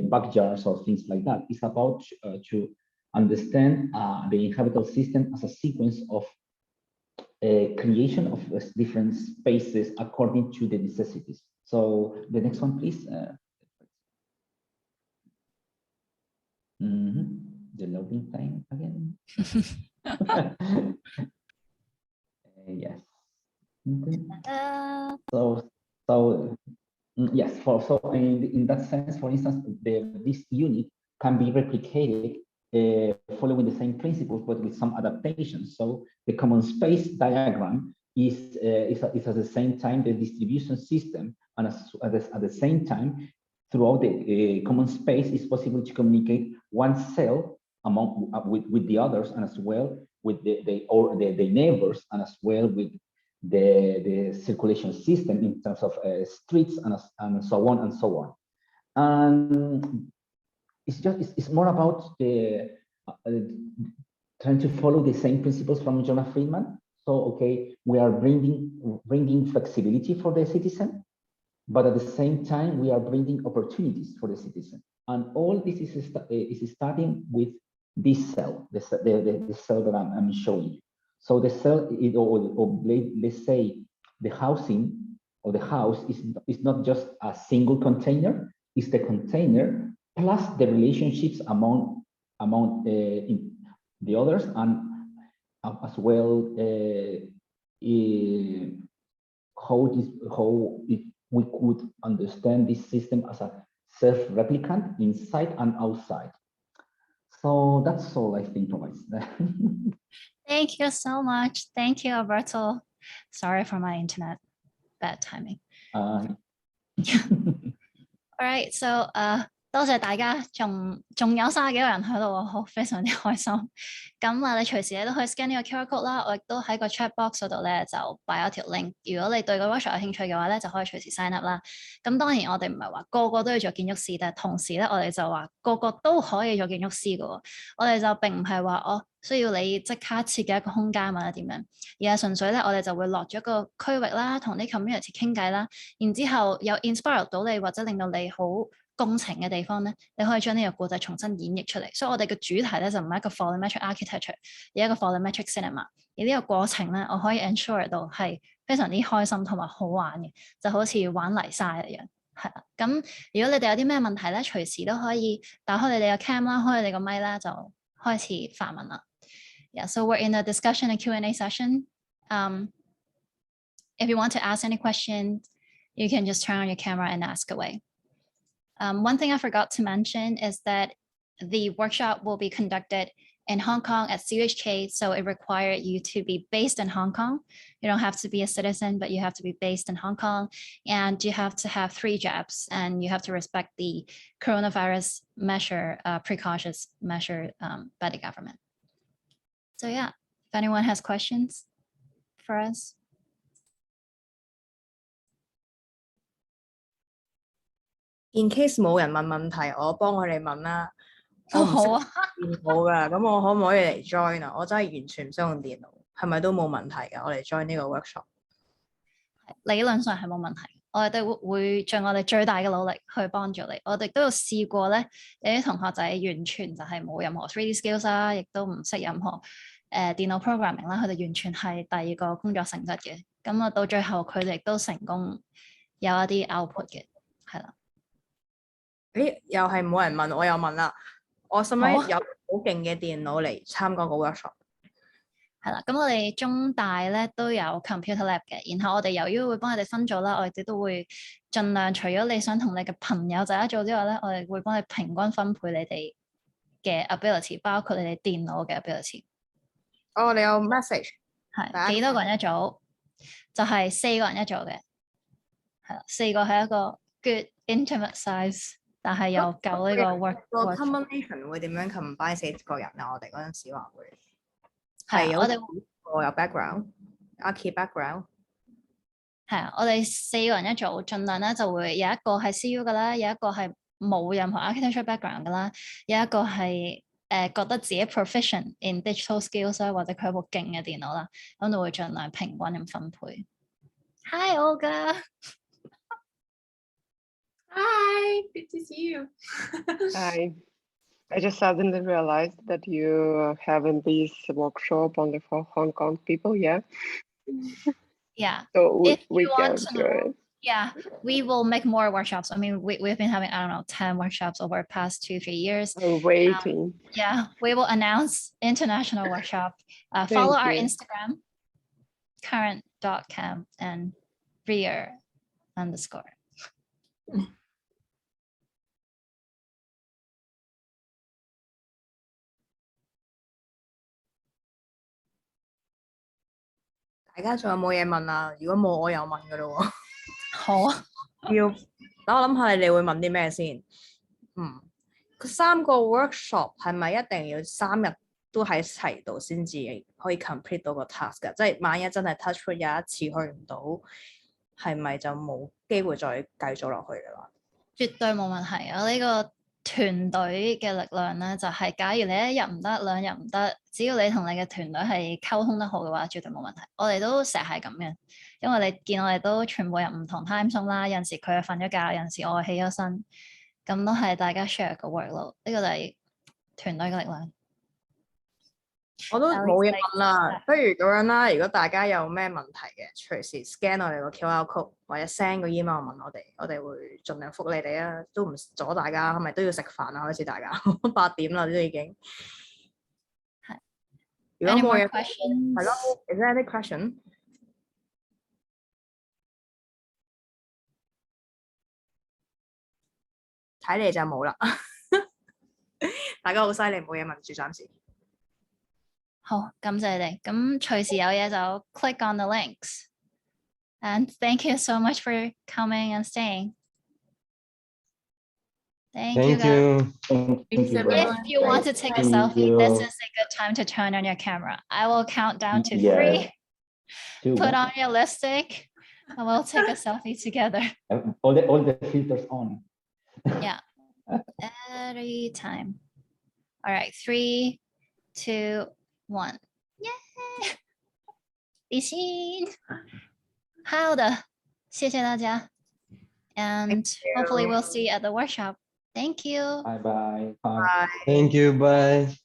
Speaker 6: backyards or things like that. It's about to understand the inhabitable system as a sequence of creation of different spaces according to the necessities So the next one, please. The loading time again. Yes. Yes. So in that sense, for instance, this unit can be replicated following the same principles, but with some adaptations. So the common space diagram is at the same time the distribution system, and at the same time, throughout the common space, it's possible to communicate one cell among with the others, and as well with the neighbors, and as well with the circulation system in terms of streets and so on and so on. And it's more about the trying to follow the same principles from Jonah Friedman. So okay, we are bringing flexibility for the citizen, but at the same time we are bringing opportunities for the citizen. And all this is starting with this cell, the cell that I'm showing you. So the cell, or let's say the housing or the house is not just a single container, it's the container plus the relationships among in the others, and as well how we could understand this system as a self-replicant inside and outside. So that's all I think, provides.
Speaker 1: Thank you so much. Thank you, Alberto. Sorry for my internet bad timing. All right, so 多謝大家，仲有30幾個人喺度喎，好非常之開心。咁啊，你隨時都可以 scan 呢個 QR code 啦，我亦都喺個 chat box 嗰度咧就擺咗條 link。如果你對個 workshop 有興趣嘅話咧，就可以隨時 sign up 啦。咁當然我哋唔係話個個都要做建築師，但係同時咧我哋就話個個都可以做建築師嘅喎。我哋就並唔係話我需要你即刻設計一個空間或者點樣，而係純粹咧我哋就會落咗一個區域啦，同啲 community 傾偈啦，然之後有 inspire 到你或者令到你好共情嘅地方咧，你可以將呢個故仔重新演繹出嚟。所以我哋嘅主題咧就唔係一個 volumetric architecture， 而係一個 volumetric cinema。而呢個過程咧，我可以 ensure 到係非常之開心同埋好玩嘅，就好似玩泥沙一樣。係啦，咁如果你哋有啲咩問題咧，隨時都可以打開你哋嘅 cam 啦，開你哋個咪啦，就開始發問啦。Yeah, so we're in a discussion and Q&A session. If you want to ask any questions, you can just turn on your camera and ask away. One thing I forgot to mention is that the workshop will be conducted in Hong Kong at CUHK, so it requires you to be based in Hong Kong. You don't have to be a citizen, but you have to be based in Hong Kong, and you have to have 3 jabs, and you have to respect the coronavirus measure, precautions measure by the government. So yeah, if anyone has questions for us.
Speaker 5: In case 冇人問問題，我幫佢哋問啦。我唔識
Speaker 1: 好啊，
Speaker 5: 電腦㗎，咁我可唔可以嚟 join 啊？我真係完全唔識用電腦，係咪都冇問題㗎？我嚟 join 呢個 workshop。
Speaker 1: 理論上係冇問題，我哋會盡我哋最大嘅努力去幫助你。我哋都有試過咧，有啲同學仔完全就係冇任何 3D skills 啦，亦都唔識任何電腦 programming 啦，佢哋完全係第二個工作性質嘅。咁啊，到最後佢哋都成功有一啲 output 嘅，係啦。
Speaker 5: 誒，又係冇人問，我又問啦。我使唔使有好勁嘅電腦嚟參加個 workshop？
Speaker 1: 係啦，咁我哋中大咧都有 computer lab 嘅，然後我哋由於會幫你哋分組啦，我哋都會盡量除咗你想同你嘅朋友仔一組之外咧，我哋會幫你平均分配你哋嘅 ability， 包括你哋電腦嘅 ability。
Speaker 5: 哦，你有 message
Speaker 1: 係幾多個人一組？就係4個人一組嘅，係啦，4個係一個 good intimate size。但係又夠呢個 work
Speaker 5: 個 combination 會點樣 combine 4個人啊？我哋嗰陣時話會
Speaker 1: 係我哋
Speaker 5: 有 background，archi background。
Speaker 1: 係啊，我哋4個人一組，盡量咧就會有一個係 CU 㗎啦，有一個係冇任何 architecture background 㗎啦，有一個係覺得自己 proficient in digital skills 啦，或者佢有部勁嘅電腦啦，咁就會盡量平均咁分配。Hi Olga。Hi,
Speaker 3: good to see you.
Speaker 8: Hi. I just suddenly realized that you having this workshop only for Hong Kong people, yeah?
Speaker 1: Yeah.
Speaker 8: So we go through it.
Speaker 1: Yeah, we will make more workshops. I mean, we've been having, I don't know, 10 workshops over the past 2-3 years.
Speaker 8: Waiting.
Speaker 1: Yeah, we will announce international workshop. Follow
Speaker 8: Thank
Speaker 1: our
Speaker 8: you.
Speaker 1: Instagram, current.cam and rear_.
Speaker 5: 大家仲有冇嘢問啊？如果冇，我又問噶咯喎。
Speaker 1: 好啊，
Speaker 5: 等我諗下你哋會問啲咩先。3個 workshop 係咪一定要3日都喺齊度先至可以 complete 到個 task 㗎？即係萬一真係 touch wood 有一次去唔到，係咪就冇機會再繼續落去㗎啦？
Speaker 1: 絕對冇問題啊！呢個團隊嘅力量咧，就係假如你1日唔得，2日唔得，只要你同你嘅團隊係溝通得好嘅話，絕對冇問題。我哋都成日係咁嘅，因為你見我哋都全部人唔同 time zone 啦，有陣時佢瞓咗覺，有陣時我起咗身，咁都係大家 share 個 workload，呢個就係團隊嘅力量。
Speaker 5: 我都冇嘢問啦，不如咁樣啦。如果大家有咩問題嘅，隨時 scan 我哋個 QR code 或者 send 個 email 問我哋，我哋會盡量覆你哋啊。都唔阻大家，係咪都要食飯啊？開始大家8點啦，都已經。
Speaker 1: 係。
Speaker 5: 如果冇嘢，
Speaker 1: 係
Speaker 5: 咯 ，Is there any question？ 睇嚟就冇啦。大家好犀利，冇嘢問住，暫時。
Speaker 1: 好，感謝你哋。咁隨時有嘢就 click on the links。And thank you so much for coming and staying. Thank you.
Speaker 3: Thanks, everyone.
Speaker 1: If you want to take a selfie, this is a good time to turn on your camera. I will count down to 3. Put on your lipstick, and we'll take a selfie together.
Speaker 6: All the filters on.
Speaker 1: Yeah. Every time. All right, 3, 2, 1. Yay! 李欣，好的，谢谢大家。And hopefully we'll see you at the workshop. Thank you.
Speaker 6: Bye bye.
Speaker 5: Bye.
Speaker 4: Thank you. Bye.